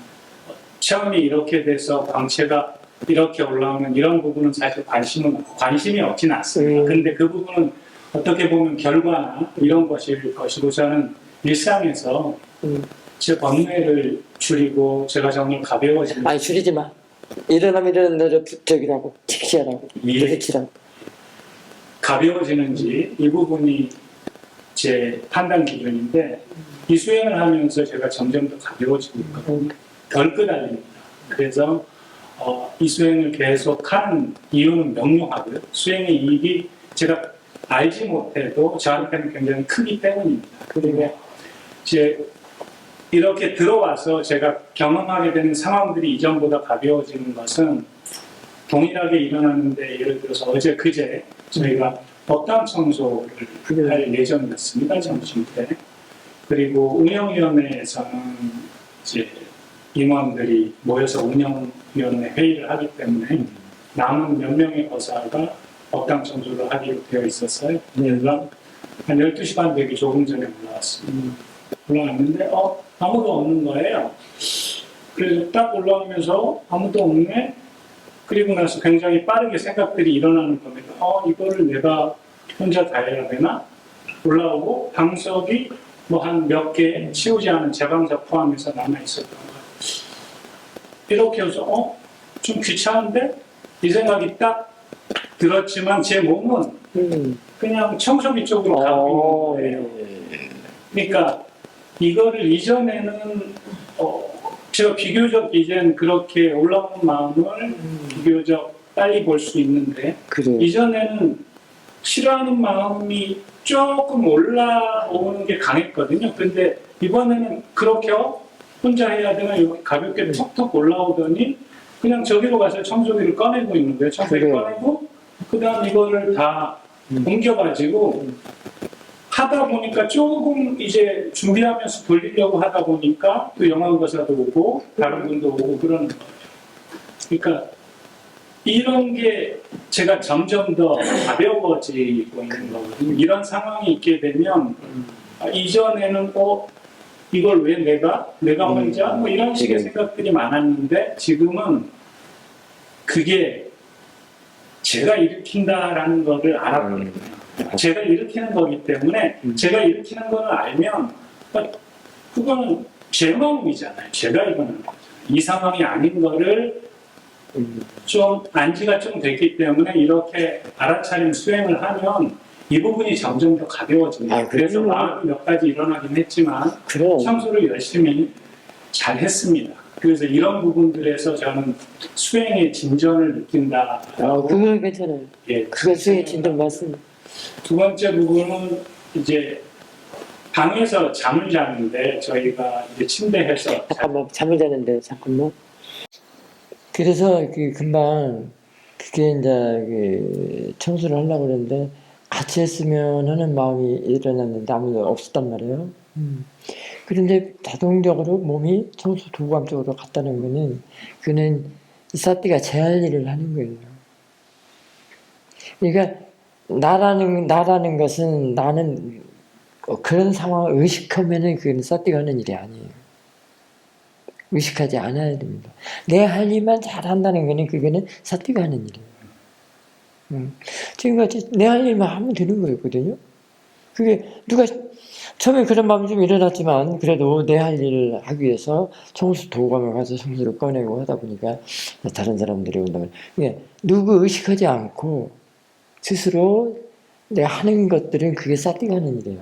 처음이 이렇게 돼서 광채가 이렇게 올라오는 이런 부분은 사실 관심이 없진 않습니다. 근데 그 부분은 어떻게 보면 결과나 이런 것일 것이고 저는 일상에서 제 번뇌를 줄이고 제가 정말 가벼워지는 아니, 줄이지 마. 일어나면 일어나는 대로 저기라고. 직시하라고. 예. 부딪히라고. 가벼워지는지 이 부분이 제 판단 기준인데 이 수행을 하면서 제가 점점 더 가벼워지고 있거든요. 덜 끄달립니다. 그래서 이 수행을 계속 하는 이유는 명료하고요. 수행의 이익이 제가 알지 못해도 저한테는 굉장히 크기 때문입니다. 그리고 이제 이렇게 들어와서 제가 경험하게 되는 상황들이 이전보다 가벼워지는 것은 동일하게 일어나는데 예를 들어서 어제 그제 저희가 법당 청소를 할 예정이었습니다. 점심 때. 그리고 운영위원회에서는 이제 임원들이 모여서 운영위원회 회의를 하기 때문에 남은 몇 명의 거사가 법당 청소를 하기로 되어 있었어요. 그래서 한 12시 반 되기 조금 전에 올라왔습니다. 올라왔는데 아무도 없는 거예요. 그래서 딱 올라오면서 아무도 없네. 그리고 나서 굉장히 빠르게 생각들이 일어나는 겁니다. 이거를 내가 혼자 다 해야 되나? 올라오고 방석이 뭐 한 몇 개 치우지 않은 제방사 포함해서 남아있었던 거예요. 이렇게 해서 좀 귀찮은데? 이 생각이 딱 들었지만 제 몸은 그냥 청소기 쪽으로 가고 있는 거예요. 그러니까 이거를 이전에는 제가 비교적 이젠 그렇게 올라온 마음을 비교적 빨리 볼 수 있는데 그래. 이전에는 싫어하는 마음이 조금 올라오는 게 강했거든요. 근데 이번에는 그렇게 혼자 해야 되나 이렇게 가볍게 톡톡 올라오더니 그냥 저기로 가서 청소기를 꺼내고 있는 거예요. 청소기 그래요. 꺼내고 그다음 이거를 다 옮겨가지고 하다 보니까 조금 이제 준비하면서 돌리려고 하다 보니까 또 영화음악사도 오고 다른 분도 오고 그러는 거죠. 그러니까 이런 게 제가 점점 더 가벼워지고 있는 거거든요. 이런 상황이 있게 되면 이전에는 이걸 왜 내가 혼자 뭐 이런 식의 생각들이 많았는데 지금은 그게 제가 일으킨다라는 거를 알았거든요. 제가 일으키는 거기 때문에 제가 일으키는 거를 알면 그거는 제 마음이잖아요. 제가 이거는 이 상황이 아닌 거를 좀 안지가 좀 됐기 때문에 이렇게 알아차림 수행을 하면 이 부분이 점점 더 가벼워집니다. 그래서 마음이 몇 가지 일어나긴 했지만 청소를 열심히 잘 했습니다. 그래서 이런 부분들에서 저는 수행의 진전을 느낀다. 그건 괜찮아요. 예, 그건 수행의 진정 맞습니다. 두 번째 부분은 이제 방에서 잠을 자는데 저희가 이제 침대에서 잠깐만 잠을 자는데 잠깐만. 그래서 그 금방 그게 이제 그 청소를 하려고 그랬는데 같이 했으면 하는 마음이 일어났는데 아무도 없었단 말이에요. 그런데 자동적으로 몸이 청소 도구함 쪽으로 갔다는 거는 그는 이 사띠가 제 할 일을 하는 거예요. 그러니까 나라는 것은 나는 그런 상황을 의식하면은 그건 사띠가 하는 일이 아니에요. 의식하지 않아야 됩니다. 내 할 일만 잘한다는 거는 그거는 사띠가 하는 일이에요. 지금같이 내 할 일만 하면 되는 거였거든요. 그게 누가 처음에 그런 마음이 좀 일어났지만 그래도 내 할 일을 하기 위해서 청소 도구함에 가서 청소를 꺼내고 하다 보니까 다른 사람들이 온다면 그러니까 누구 의식하지 않고 스스로 내가 하는 것들은 그게 사띠가 하는 일이에요.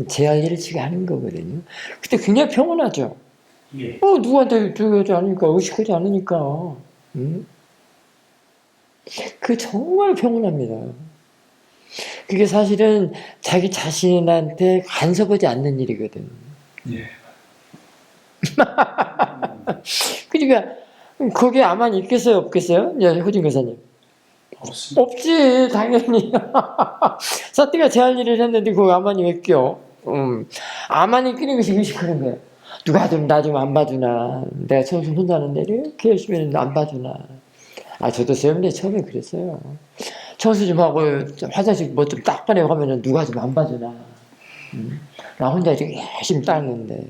제 할 일을 지가 하는 거거든요. 그때 굉장히 평온하죠. 예. 누구한테 저기 않으니까 의식하지 않으니까. 그 정말 평온합니다. 그게 사실은 자기 자신한테 간섭하지 않는 일이거든. 예. 그러니까 거기에 아만 있겠어요, 없겠어요? 호진 교사님. 없습니다. 없지, 당연히. 사띠가 제 할 일을 했는데 거기 아만이 왜 껴? 아만이 끼는 것이 의식하는 거야. 누가 좀 나 좀 안 봐주나. 내가 청소 혼자 하는데 이렇게 열심히 했는데 안 봐주나. 저도 세븐데 처음에 그랬어요. 청소 좀 하고 화장실 뭐 좀 닦아내고 하면은 누가 좀 안 봐주나. 나 혼자 이렇게 열심히 닦는데.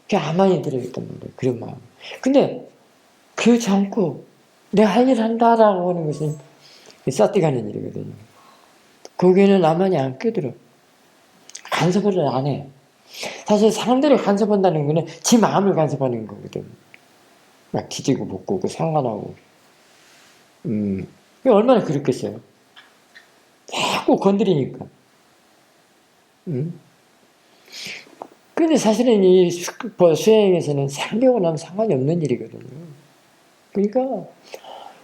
그게 아만이 들어있단 말이에요. 그런 마음. 근데 그렇지 않고 내가 할 일 한다라고 하는 것은 싸띠가 하는 일이거든요. 거기에는 아만이 안 끼들어. 간섭을 안 해. 사실 사람들이 간섭한다는 거는 지 마음을 간섭하는 거거든. 막 뒤지고 볶고 상관하고. 얼마나 그렇겠어요. 자꾸 건드리니까. 근데 사실은 이 수행에서는 상대하고 나면 상관이 없는 일이거든요. 그러니까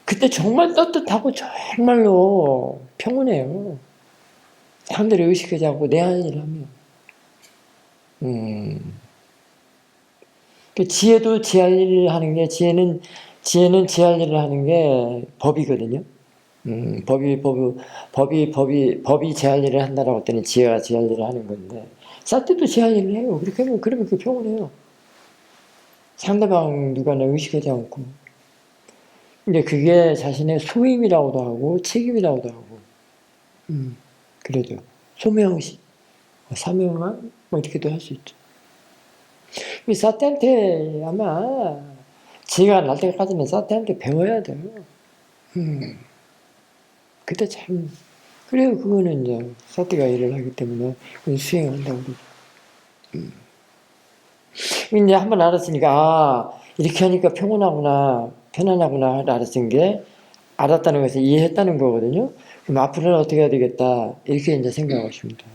그때 정말 떳떳하고 정말로 평온해요. 사람들이 의식하지 않고 내 할 일을 하면. 그 지혜도 제 할 일을 하는 게, 지혜는 제 할 일을 하는 게 법이거든요. 법이 제 할 일을 한다라고 할 때는 지혜가 제 할 일을 하는 건데, 사띠도 제 할 일을 해요. 그렇게 하면, 그러면 그 평온해요. 상대방 누가나 의식하지 않고. 근데 그게 자신의 소임이라고도 하고, 책임이라고도 하고, 그래도, 소명식, 사명함, 뭐 이렇게도 할 수 있죠. 사태한테 아마 지가 날 때까지는 사태한테 배워야 돼요. 그때 참 그래요. 그거는 이제 사태가 일을 하기 때문에 수행을 한다고 그러죠. 이제 한번 알았으니까 이렇게 하니까 평온하구나, 편안하구나 알았은 게 알았다는 것을 이해했다는 거거든요. 그럼 앞으로는 어떻게 해야 되겠다 이렇게 이제 생각하시면 돼요.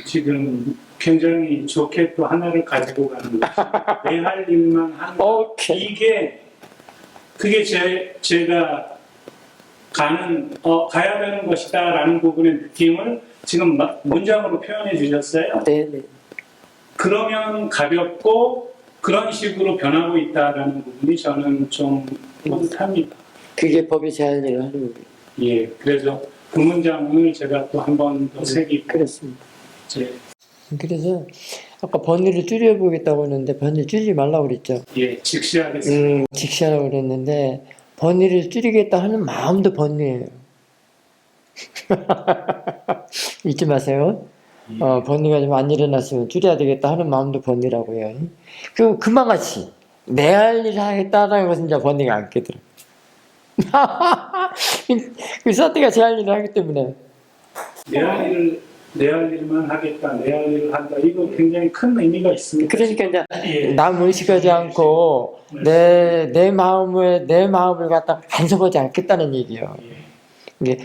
지금 굉장히 좋게 또 하나를 가지고 가는 거죠. 내 할 일만 하는 거. 오케이. 그게 제가 가야 되는 것이다라는 부분의 느낌을 지금 문장으로 표현해 주셨어요. 네네. 그러면 가볍고 그런 식으로 변하고 있다라는 부분이 저는 좀 뿌듯합니다. 그게 법의 제한을 하는 거예요. 예, 그래서 그 문장을 제가 또 한 번 더 새기고 그렇습니다. 이제 그래서 아까 번뇌를 줄여보겠다고 했는데 번뇌 줄이지 말라고 그랬죠. 예, 직시하겠습니다. 직시하라고 그랬는데 번뇌를 줄이겠다 하는 마음도 번뇌예요. 잊지 마세요. 번뇌가 좀 안 일어났으면 줄여야 되겠다 하는 마음도 번뇌라고 해요. 그만 같이 내 할 일을 하겠다라는 것은 이제 번뇌가 안 깨더라. 그 사태가 제 할 일을 하기 때문에 내 할 일만 하겠다, 내 할 일을 한다. 이거 굉장히 큰 의미가 있습니다. 그러니까 이제 예. 남 의식하지 않고 내 마음을 갖다 간섭하지 않겠다는 얘기예요. 이게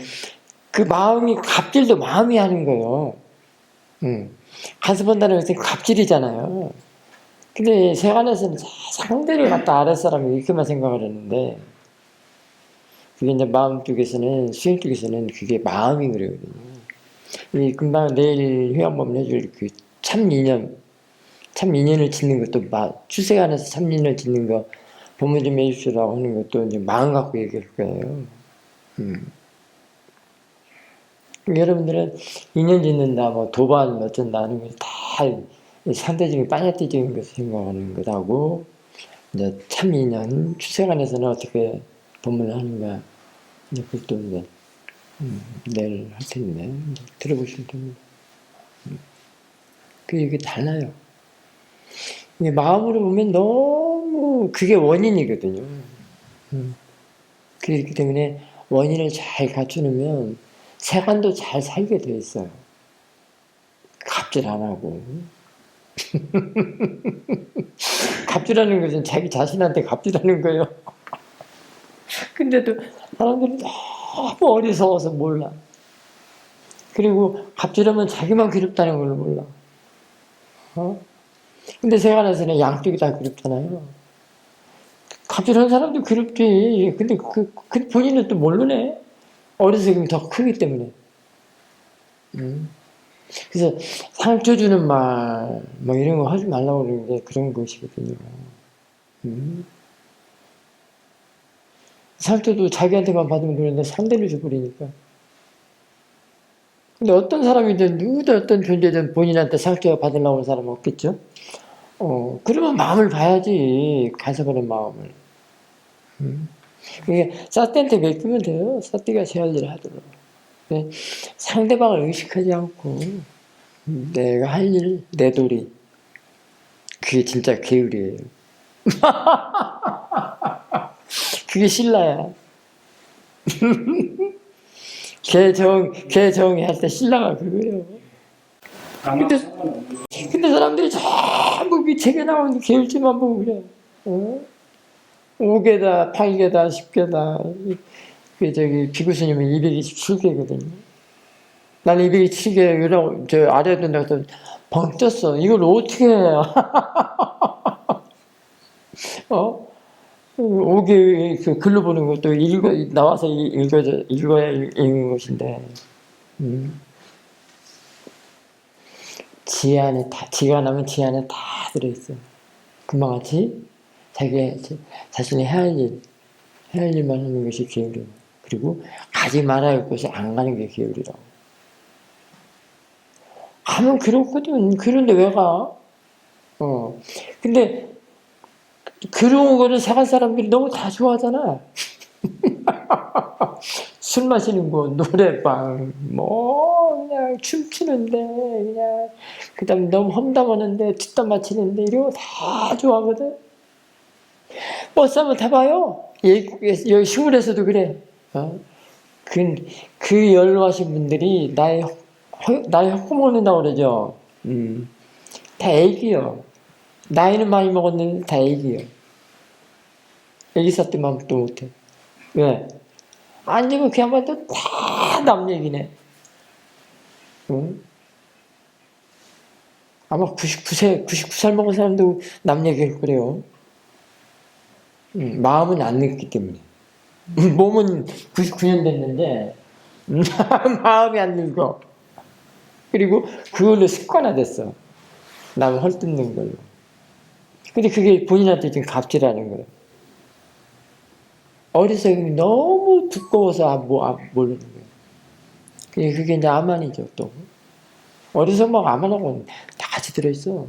그 마음이 갑질도 마음이 하는 거예요. 간섭한다는 것은 갑질이잖아요. 근데 세간에서는 상대를 갖다 아랫사람이 이렇게만 생각을 했는데 그게 이제 마음 쪽에서는 수행 쪽에서는 그게 마음이 그러거든요. 이 금방 내일 회원법을 해줄 그 참인연을 짓는 것도 출생 안에서 참인연을 짓는 거 법문 좀 해주시라고 하는 것도 이제 마음 갖고 얘기할 거예요. 여러분들은 인연 짓는다, 뭐 도반 어쩐다 하는 거 다 상대적인 빠냐띠적인 것을 생각하는 것하고 이제 참인연 출생 안에서는 어떻게 법문을 하는가 이제 그것도 이제 내일 할 텐데 들어보시면 됩니다. 이게 달라요. 이게 마음으로 보면 너무 그게 원인이거든요. 그렇기 때문에 원인을 잘 갖추면 세간도 잘 살게 돼 있어요. 갑질 안 하고. 갑질하는 것은 자기 자신한테 갑질하는 거예요. 근데도 사람들이 너무 어리석어서 몰라. 그리고 갑질하면 자기만 괴롭다는 걸 몰라. 근데 세간에서는 양쪽이 다 괴롭잖아요. 갑질하는 사람도 괴롭지. 근데 그 본인은 또 모르네. 어리석음이 더 크기 때문에. 그래서 상처 주는 말, 뭐 이런 거 하지 말라고 그러는 게 그런 것이거든요. 상처도 자기한테만 받으면 되는데 상대를 줘버리니까. 근데 어떤 사람이든 누구든 어떤 존재든 본인한테 상처 받으려고 하는 사람은 없겠죠? 그러면 마음을 봐야지. 간섭하는 마음을. 이게 사띠한테 맡기면 돼요. 사띠가 제 할 일을 하도록. 상대방을 의식하지 않고 내가 할 일, 내 도리. 그게 진짜 계율이에요. 그게 신라야. 개정이 할 때 신라가 그거예요. 근데 사람들이 전부 책에 나오는 계율지만 보고 그래. 5개다, 8개다, 10개다. 비구스님은 227개거든요. 난 227개, 저 아래에 둔다고 벙 쪘어. 이걸 어떻게 해? 5개 그 글로 보는 것도 나와서 읽어야 읽는 것인데. 지가 나면 지 안에 다 들어있어요. 금방 같이 자신이 해야 할 일만 하는 것이 계율이에요. 그리고 가지 말아야 할 곳에 안 가는 게 계율이라고. 가면 그렇거든. 그런데 왜 가? 근데 그런 거를 세간 사람들이 너무 다 좋아하잖아. 술 마시는 거, 노래방, 뭐 그냥 춤추는데 그냥 그다음 너무 험담하는데 뒷담 맞히는데 이런 거 다 좋아하거든. 버스 한번 타봐요. 여기 시골에서도 그래. 그 연로하신 분들이 나이 헛구 먹는다고 그러죠. 다 애기요. 나이는 많이 먹었는데 다 애기요. 애기 사태만 또 못해. 왜? 앉으면 그야말로 다 남 얘기네. 아마 99살 먹은 사람도 남 얘기할 거래요. 마음은 안 늙기 때문에. 몸은 99년 됐는데 마음이 안 늙어. 그리고 그걸로 습관화됐어. 남 헐뜯는 걸로. 근데 그게 본인한테 지금 갑질하는 거예요. 어리석음이 너무 두꺼워서 모르는 거예요. 그게 이제 암만이죠, 또. 어리석음하고 암만하고 다 같이 들어있어.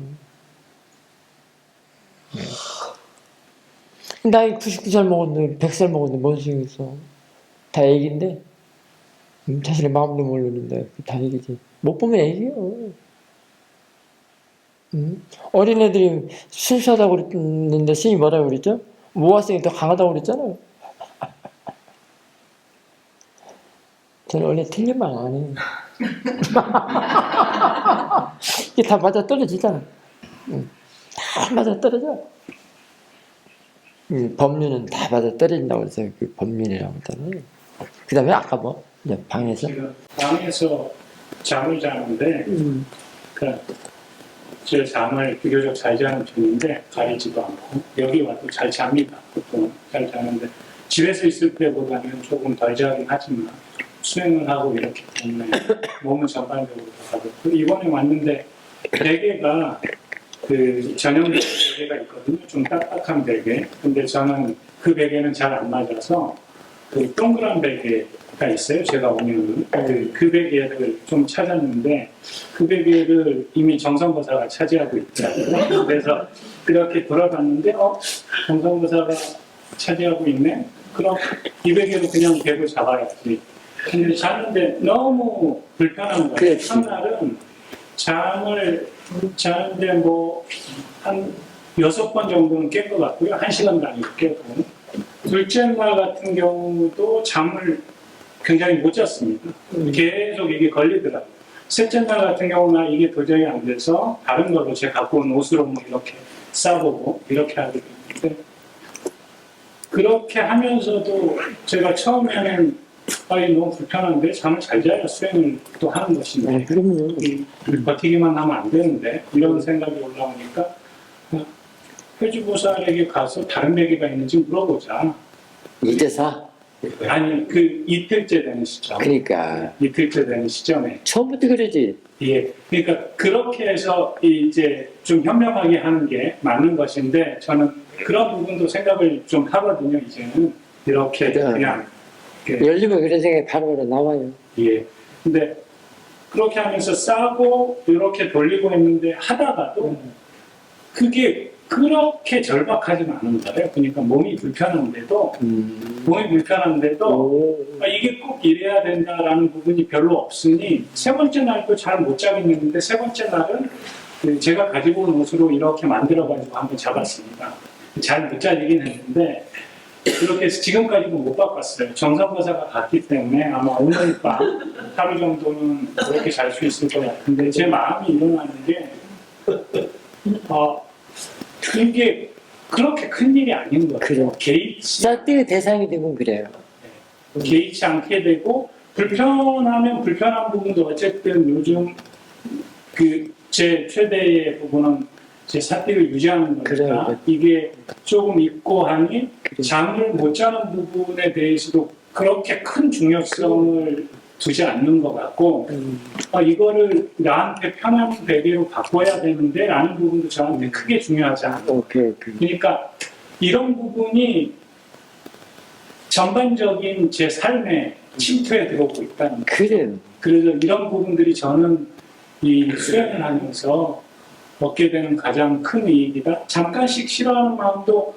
나이 99살 먹었는데, 100살 먹었는데, 뭔 소용이 있어. 다 애기인데, 자신의 마음도 모르는데, 다 애기지. 못 보면 애기요. 어린애들이 순수하다고 그랬는데, 스님이 뭐라고 그랬죠? 모화성이 더 강하다고 그랬잖아요. 저는 원래 틀린 말 안 해요. 이게 다 맞아 떨어지잖아. 다 맞아 떨어져. 법륜은 다 맞아 떨어진다고 해서 그 법륜이라고 하잖아요. 그 다음에 아까 뭐? 이제 방에서? 제가 방에서 잠을 자는데, 그러니까 제 잠을 비교적 잘 자는 편인데, 가리지도 않고, 여기 와도 잘 잡니다. 보통 잘 자는데, 집에서 있을 때보다는 조금 덜 자긴 하지만, 수행을 하고 이렇기 때문에 몸은 전반적으로 가볍고, 이번에 왔는데, 베개가 그 전용 베개가 있거든요. 좀 딱딱한 베개. 근데 저는 그 베개는 잘 안 맞아서 그 동그란 베개가 있어요. 제가 오면은 그 베개를 좀 찾았는데 그 베개를 이미 정성보사가 차지하고 있더라고요. 그래서 그렇게 돌아봤는데 정성보사가 차지하고 있네. 그럼 이 베개로 그냥 벽을 잡아야지. 근데 자는데 너무 불편한 거예요. 첫날은 잠을 자는데 한 6번 정도는 깰 것 같고요. 1시간 단위로 깨고. 둘째 날 같은 경우도 잠을 굉장히 못 잤습니다. 계속 이게 걸리더라고요. 셋째 날 같은 경우는 이게 도저히 안 돼서 다른 걸로 제가 갖고 온 옷으로 뭐 이렇게 싸보고 이렇게 하게 됐는데 그렇게 하면서도 제가 처음에는 너무 불편한데 잠을 잘 자야 수행을 또 하는 것인데 그럼요. 버티기만 하면 안 되는데 이런 생각이 올라오니까 회주보살에게 가서 다른 베개가 있는지 물어보자. 이제서? 아니 그 이틀째 되는 시점. 그러니까 이틀째 되는 시점에. 처음부터 그러지. 예. 그러니까 그렇게 해서 이제 좀 현명하게 하는 게 맞는 것인데 저는 그런 부분도 생각을 좀 하거든요. 이제는 이렇게 그냥 열리면 그런 생각이 바로 나와요. 예. 근데 그렇게 하면서 싸고 이렇게 돌리고 있는데 하다가도 그게 그렇게 절박하지는 않은 거예요. 그러니까 몸이 불편한데도 이게 꼭 이래야 된다라는 부분이 별로 없으니 세 번째 날도 잘 못 자겠는데 세 번째 날은 제가 가지고 온 옷으로 이렇게 만들어가지고 한번 잡았습니다. 잘 못 자긴 했는데 그렇게 해서 지금까지도 못 바꿨어요. 정성거사가 갔기 때문에 아마 오늘 밤 하루 정도는 그렇게 잘 수 있을 것 같은데 제 마음이 일어나는 게 이게 그렇게 큰 일이 아닌 것 같아요. 쌀띠의 대상이 되면 그래요. 개의치 않게 되고 불편하면 불편한 부분도 어쨌든 요즘 제 최대의 부분은 제 사띠를 유지하는 거니까 그래. 이게 조금 있고 하니 잠을 못 자는 부분에 대해서도 그렇게 큰 중요성을 두지 않는 것 같고 이거를 나한테 편한 베개로 바꿔야 되는데 라는 부분도 저한테 크게 중요하지 않아요. 그러니까 이런 부분이 전반적인 제 삶에 침투해 들어오고 있다는 거예요. 그래서 이런 부분들이 저는 이 수행을 하면서 얻게 되는 가장 큰 이익이다. 잠깐씩 싫어하는 마음도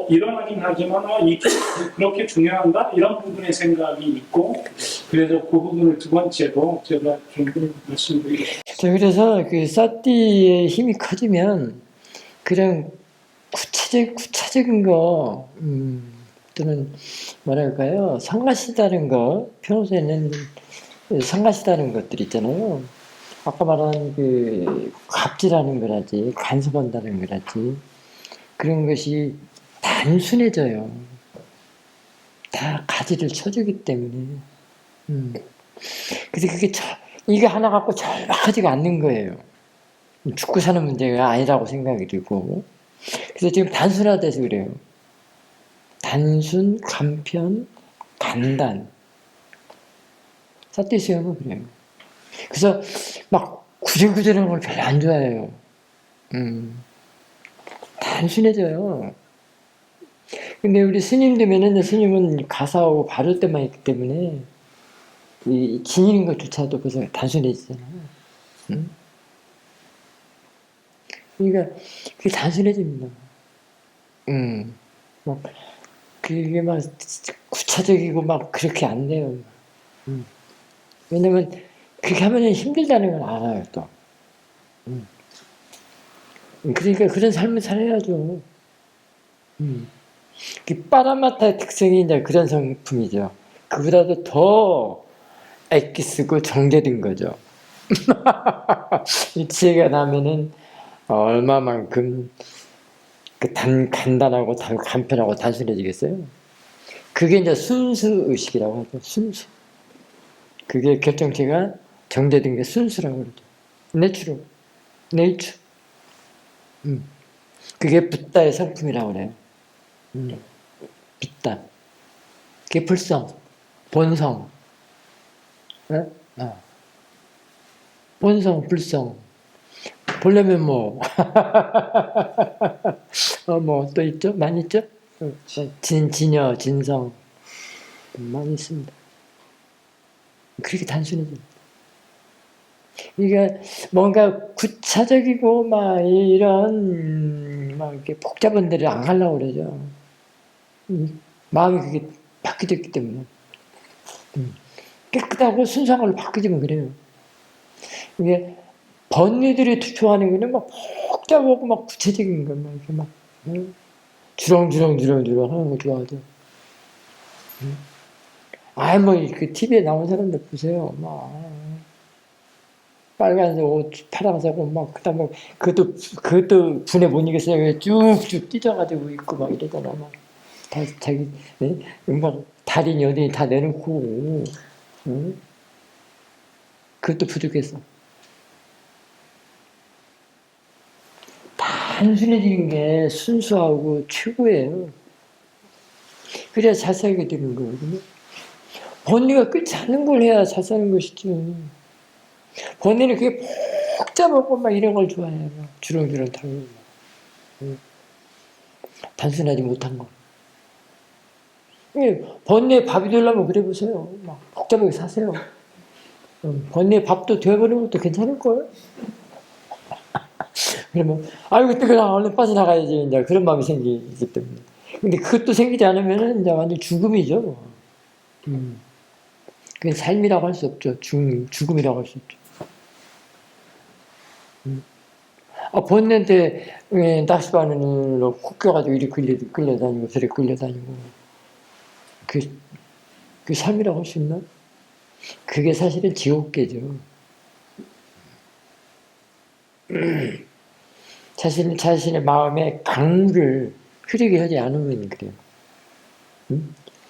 일어나긴 하지만 이게 그렇게 중요한가? 이런 부분의 생각이 있고 그래서 그 부분을 두 번째로 제가 좀 말씀드리겠습니다. 그래서 그 사띠의 힘이 커지면 그냥 구체적인 거 또는 뭐랄까요 성가시다는 거 평소에는 성가시다는 것들 있잖아요. 아까 말한 그 갑질하는 거라지 간섭한다는 거라지 그런 것이 단순해져요. 다 가지를 쳐주기 때문에. 그래서 이게 하나 갖고 절박하지가 않는 거예요. 죽고 사는 문제가 아니라고 생각이 들고. 그래서 지금 단순화돼서 그래요. 단순, 간편, 간단. 사토 수행은 그래요. 그래서 막 구질구질한 걸 별로 안 좋아해요. 단순해져요. 근데 우리 스님 되면은 스님은 가사하고 바를 때만 있기 때문에 이 지니는 것조차도 벌써 단순해지잖아요. 응? 그러니까 그게 단순해집니다. 막 그게 막 구차적이고 막 그렇게 안 돼요. 왜냐면 그렇게 하면 힘들다는 걸 알아요 또. 그러니까 그런 삶을 살아야죠. 빠라마타의 특성이 이제 그런 성품이죠. 그보다도 더 애기 쓰고 정제된 거죠. 이 지혜가 나면은 얼마만큼 간단하고 간편하고 단순해지겠어요? 그게 이제 순수 의식이라고 하죠. 순수. 그게 결정체가 정제된 게 순수라고 그러죠. 내추럴. 네이처. 그게 붓다의 성품이라고 그래요. 붓다. 그게 불성, 본성. 네? 본성, 불성. 보려면 뭐, 뭐, 또 있죠? 많이 있죠? 진여, 진성. 많이 있습니다. 그렇게 단순해집니다. 그러니까 뭔가 구차적이고 막 이런 막 이렇게 복잡한 데를 안 가려고 그러죠. 마음이 그게 바뀌었기 때문에. 깨끗하고 순수한 걸로 바뀌지면 그래요. 이게 번뇌들이 투표하는 거는 막 복잡하고 막 구체적인 거, 막 이렇게 막 주렁주렁 하는 거 좋아하죠. 뭐 그 TV에 나온 사람들 보세요. 막 빨간색 옷, 파란색 옷, 막 그다음에 그것도 분에 못 이겼어요. 쭉쭉 찢어가지고 있고 막 이러잖아. 막 다 자기 막 달인 여든이 다 내놓고. 그것도 부족했어. 단순해지는 게 순수하고 최고예요. 그래야 잘 살게 되는 거거든요. 번뇌가 끝이 않는 걸 해야 잘 사는 것이지. 번뇌는 그게 복잡하고 막 이런 걸 좋아해요. 주렁주렁 타고. 단순하지 못한 거. 번뇌 밥이 되려면 그래 보세요. 막 복잡하게 사세요. 번뇌 밥도 되어버리는 것도 괜찮을걸? 그러면, 아이고, 또 그냥 얼른 빠져나가야지. 이제 그런 마음이 생기기 때문에. 근데 그것도 생기지 않으면 이제 완전 죽음이죠. 그게 삶이라고 할 수 없죠. 죽음이라고 할 수 없죠. 번뇌한테 낚시바늘로 콕 껴가지고 이리 끌려다니고 저리 끌려다니고 그 삶이라고 할 수 있나? 그게 사실은 지옥계죠. 자신의 마음에 강물을 흐르게 하지 않으면 그래요.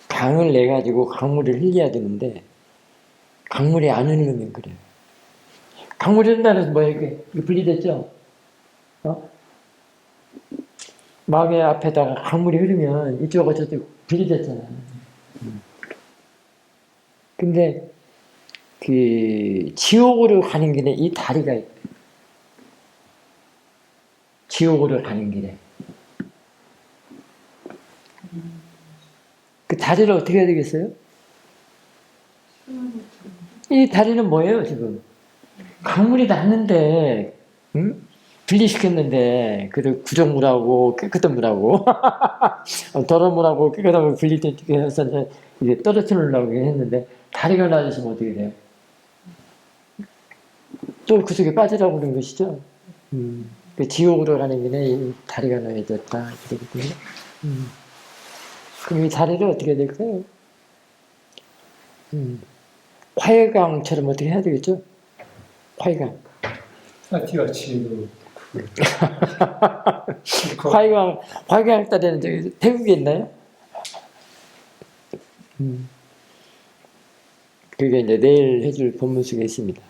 강을 내가지고 강물을 흘려야 되는데 강물이 안 흐르면 그래요. 강물이 흐른다는 것은 뭐예요? 이게 분리됐죠? 마음의 앞에다가 강물이 흐르면 이쪽하고 저쪽 분리됐잖아. 근데 그 지옥으로 가는 길에 이 다리가 있대. 지옥으로 가는 길에. 그 다리를 어떻게 해야 되겠어요? 이 다리는 뭐예요, 지금? 강물이 났는데, 분리시켰는데, 그 구정물하고 깨끗한 물하고, 더러운 물하고 깨끗한 물 분리시키게 해서 이제 떨어뜨리려고 했는데, 다리가 낮으시면 어떻게 돼요? 또 그 속에 빠지라고 그런 것이죠? 그 지옥으로 가는 길에 이 다리가 놓여졌다. 그러거든요. 그럼 이 다리를 어떻게 해야 될까요? 화해강처럼 어떻게 해야 되겠죠? 화해강. 사티와 치유도. 화해강 딸에는 저기 태국에 있나요? 그게 이제 내일 해줄 본문 속에 있습니다.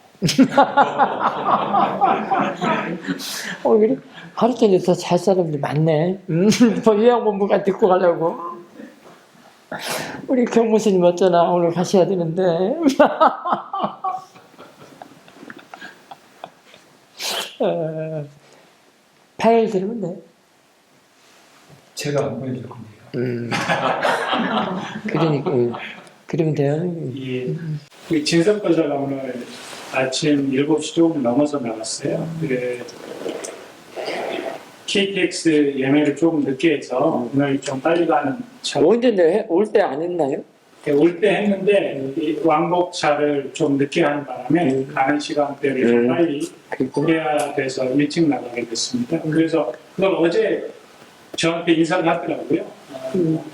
그래? 하루 종일 더 잘 사람들 많네. 요양 본부가 듣고 가려고. 우리 경무스님 어쩌나 오늘 가셔야 되는데. 파일 들으면 돼. 제가 안 보여줄 건데요. 그러니까 그러면 돼요. 우리 진석과자가 오늘 아침 7시 조금 넘어서 나왔어요. 그래, KTX 예매를 조금 늦게 해서 오늘 좀 빨리 가는 차. 언제 올 때 안 했나요? 올 때 했는데 이 왕복차를 좀 늦게 하는 바람에 가는 시간대를 좀 빨리 해야 돼서 일찍 나가게 됐습니다. 그래서 그걸 어제 저한테 인사를 하더라고요.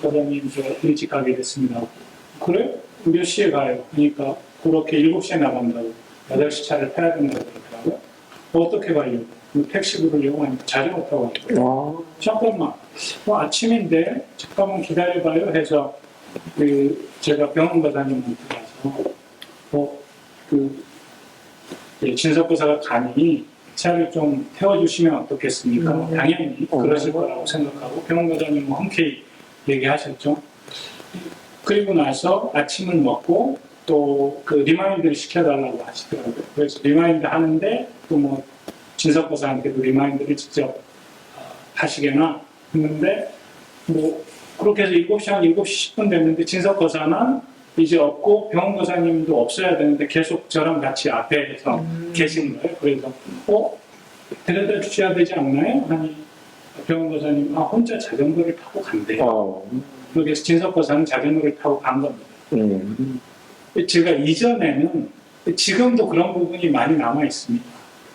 과장님 저 일찍 가게 됐습니다. 그래? 몇 시에 가요? 그러니까 그렇게 7시에 나간다고 8시 차를 타야 된다고 그러더라고요. 어떻게 가려고? 택시 부르려고 하니까 자전거 타고 가요. 잠깐만, 아침인데 잠깐만 기다려봐요 해서 제가 병원 과장님한테 가서 진석교사가 가니 차를 좀 태워주시면 어떻겠습니까? 당연히 그러실 거라고 생각하고 병원 과장님은 흔쾌히 얘기하셨죠. 그리고 나서 아침을 먹고 또 그 리마인드를 시켜달라고 하시더라고요. 그래서 리마인드 하는데 또 진석교사한테도 리마인드를 직접 하시거나 했는데 그렇게 해서 7시 한 7시 10분 됐는데 진석거사는 이제 없고 병원거사님도 없어야 되는데 계속 저랑 같이 앞에서 계신 거예요. 그래서 데려다 주셔야 되지 않나요? 하니 병원거사님 혼자 자전거를 타고 간대요. 그래서 진석거사는 자전거를 타고 간 겁니다. 제가 이전에는 지금도 그런 부분이 많이 남아 있습니다.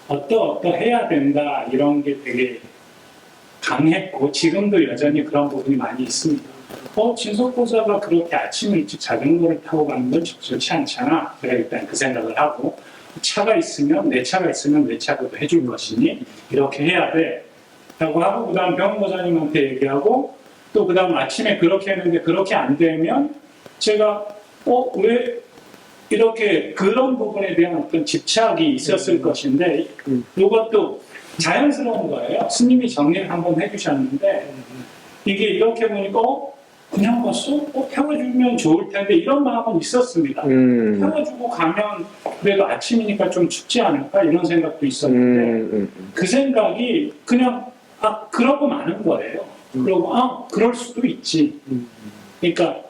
어떠해야 된다 이런 게 되게 강했고 지금도 여전히 그런 부분이 많이 있습니다. 진석보사가 그렇게 아침 일찍 자전거를 타고 가는 건 적절치 않잖아. 제가 일단 그 생각을 하고 차가 있으면 내 차가 있으면 내 차도 해줄 것이니 이렇게 해야 돼 라고 하고 그 다음 병원보사님한테 얘기하고 또 그 다음 아침에 그렇게 했는데 그렇게 안 되면 제가 왜 이렇게 그런 부분에 대한 어떤 집착이 있었을 것인데 이것도 자연스러운 거예요. 스님이 정리를 한번 해주셨는데 이게 이렇게 보니까 그냥 갔어? 태워주면 좋을 텐데 이런 마음은 있었습니다. 태워주고 가면 그래도 아침이니까 좀 춥지 않을까 이런 생각도 있었는데 그 생각이 그냥 그러고 마는 거예요. 그러고 그럴 수도 있지. 그러니까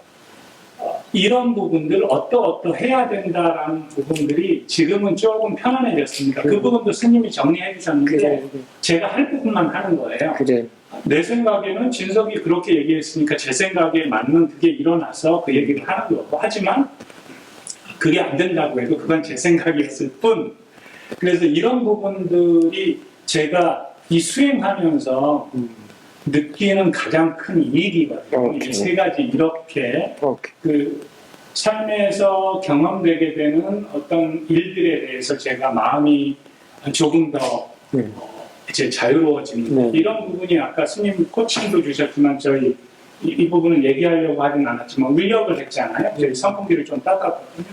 이런 부분들 어떠해야 된다라는 부분들이 지금은 조금 편안해졌습니다. 그 부분도 스님이 정리해 주셨는데 제가 할 부분만 하는 거예요. 내 생각에는 진석이 그렇게 얘기했으니까 제 생각에 맞는 그게 일어나서 그 얘기를 하는 거고 하지만 그게 안 된다고 해도 그건 제 생각이었을 뿐 그래서 이런 부분들이 제가 이 수행하면서 느끼는 가장 큰 이익이거든요. 이 세 가지 이렇게 그 삶에서 경험되게 되는 어떤 일들에 대해서 제가 마음이 조금 더 이제 자유로워지는 이런 부분이 아까 스님 코칭도 주셨지만 저희 이 부분은 얘기하려고 하진 않았지만 물력을 했잖아요. 저희 선풍기를 좀 닦았거든요.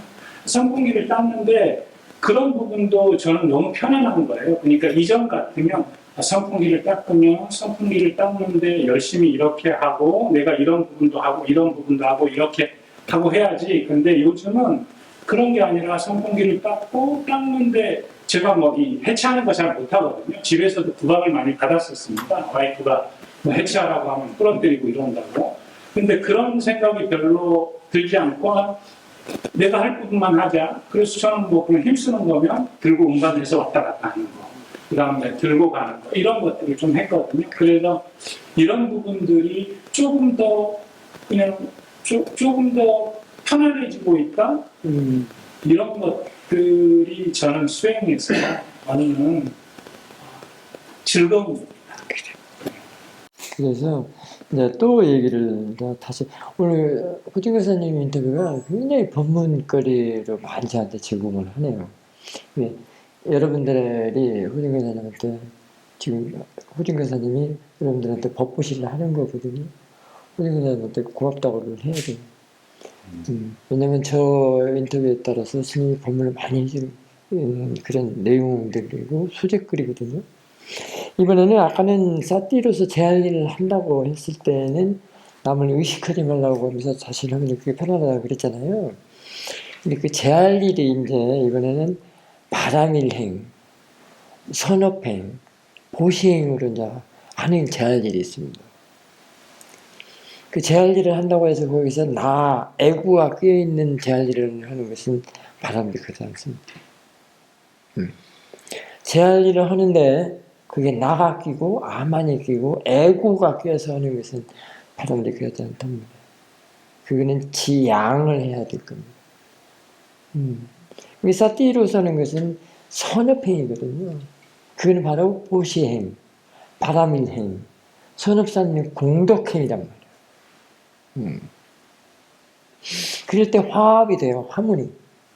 선풍기를 닦는데 그런 부분도 저는 너무 편안한 거예요. 그러니까 이전 같으면 선풍기를 닦으면 선풍기를 닦는데 열심히 이렇게 하고 내가 이런 부분도 하고 이런 부분도 하고 이렇게 하고 해야지. 근데 요즘은 그런 게 아니라 선풍기를 닦는데 제가 이 해체하는 거 잘 못하거든요. 집에서도 구박을 많이 받았었습니다. 와이프가 해체하라고 하면 부러뜨리고 이런다고. 근데 그런 생각이 별로 들지 않고 내가 할 부분만 하자. 그래서 저는 그냥 힘쓰는 거면 들고 운반해서 왔다 갔다 하는 거. 그 다음에 들고 가는 거. 이런 것들을 좀 했거든요. 그래서 이런 부분들이 조금 더 편안해지고 있다? 이런 것들이 저는 수행에서 얻는 즐거움입니다. 그래서 이제 또 얘기를 다시 오늘 호준 교사님 인터뷰가 굉장히 법문거리로 많이 저한테 제공을 하네요. 여러분들이 호준 교사님한테 지금 호준 교사님이 여러분들한테 법보시를 하는 거거든요. 호준 교사님한테 고맙다고를 해야 돼요. 왜냐면 저 인터뷰에 따라서 스님이 법문을 많이 해주는 그런 내용들이고 소재글이거든요. 이번에는 아까는 사띠로서 제할리를 한다고 했을 때는 남을 의식하지 말라고 하면서 자신을 하면 그게 편안하다고 그랬잖아요. 근데 그 제할 일이 이제 이번에는 바람일행, 선업행, 보시행으로 이제 하는 제할 일이 있습니다. 그 제할 일을 한다고 해서 거기서 나, 애구가 끼어있는 제할 일을 하는 것은 바람직하지 않습니다. 제할 일을 하는데 그게 나가 끼고 아만이 끼고 애구가 끼어서 하는 것은 바람직하지 않답니다. 그거는 지양을 해야 될 겁니다. 사띠로서 하는 것은 선업행이거든요. 그거는 바로 보시행, 바람일행, 선업사는 공덕행이란 말이에요. 그럴 때 화합이 돼요. 하모니.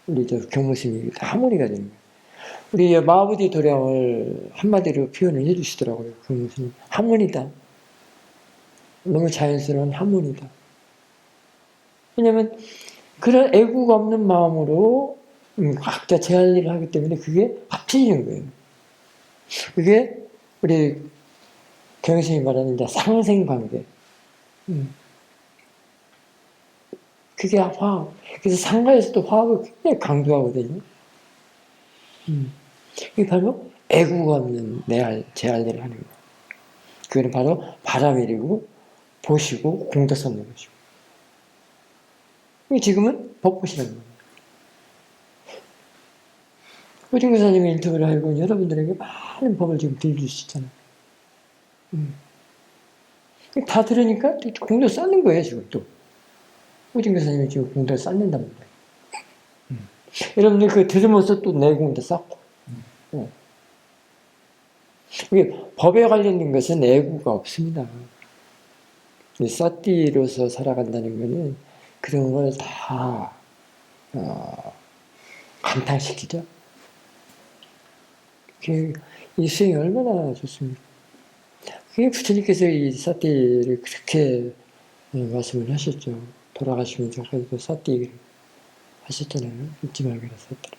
우리 저 경무스님이 하모니가 되는 거예요. 우리 마부디 도량을 한마디로 표현을 해주시더라고요. 경무스님. 하모니다. 너무 자연스러운 하모니다. 왜냐면 그런 애구가 없는 마음으로 각자 제 할 일을 하기 때문에 그게 합쳐지는 거예요. 그게 우리 경스님이 말하는 이제 상생관계. 그게 화합. 그래서 상가에서도 화합을 굉장히 강조하거든요. 이게 바로 애구가 없는 제 할 일을 하는 거예요. 그거는 바로 바람일이고 보시고 공덕 쌓는 것이고. 지금은 벚꽃이라는 겁니다. 호진교사님의 인터뷰를 하고 여러분들에게 많은 법을 지금 들려주시잖아요. 다 들으니까 공덕 쌓는 거예요, 지금 또. 호진교사님이 지금 공덕을 쌓는단 말이에요. 여러분들 그 들으면서 또 내 공덕 쌓고. 이게 법에 관련된 것은 애구가 없습니다. 사띠로서 살아간다는 것은 그런 걸 다 감탄시키죠. 이 수행이 얼마나 좋습니까? 그게 부처님께서 이 사띠를 그렇게 말씀을 하셨죠. 돌아가시면서 사띠 하셨잖아요. 잊지 말거라 사띠.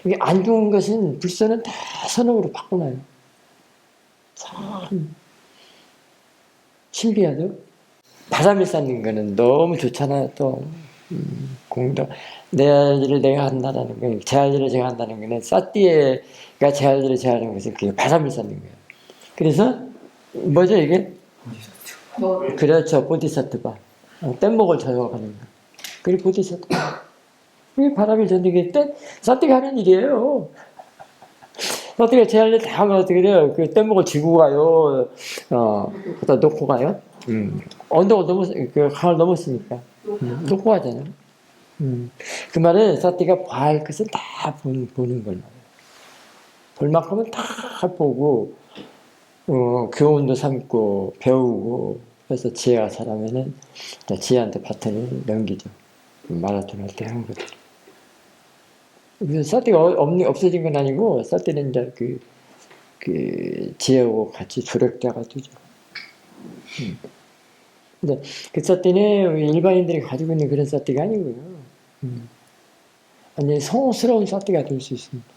이게 안 좋은 것은 불선은 다 선업으로 바꿔놔요. 참 신비하죠? 바람을 쌓는 거는 너무 좋잖아요. 또 공덕 내 할 일을 내가 한다는 거, 제 할 일을 제가 한다는 거는 사띠가 제 할 일을 제가 하는 것은 그게 바람을 쌓는 거예요. 그래서 뭐죠 이게? 그렇죠. 보디사트바. 뗏목을 저어가는 거. 그게 보디사트바. 이게 바람을 잡는 게 사띠가 하는 일이에요. 사띠가 제 할 일 다 하면 어떻게 돼요? 그 뗏목을 쥐고 가요. 갖다 놓고 가요. 언덕을 그 강을 넘었으니까. 놓고 가잖아요. 그 말은 사띠가 봐할 것은 다 보는 걸 말해요. 볼 만큼은 다 보고, 교훈도 삼고, 배우고, 그래서 지혜가 잘하면은, 지혜한테 바톤을 넘기죠. 마라톤 할 때 하는 거죠. 그래서 사띠가 없어진 건 아니고, 사띠는 이제 그 지혜하고 같이 조력자가 되죠. 근데 그 사띠는 일반인들이 가지고 있는 그런 사띠가 아니고요. 완전히 성스러운 사띠가 될 수 있습니다.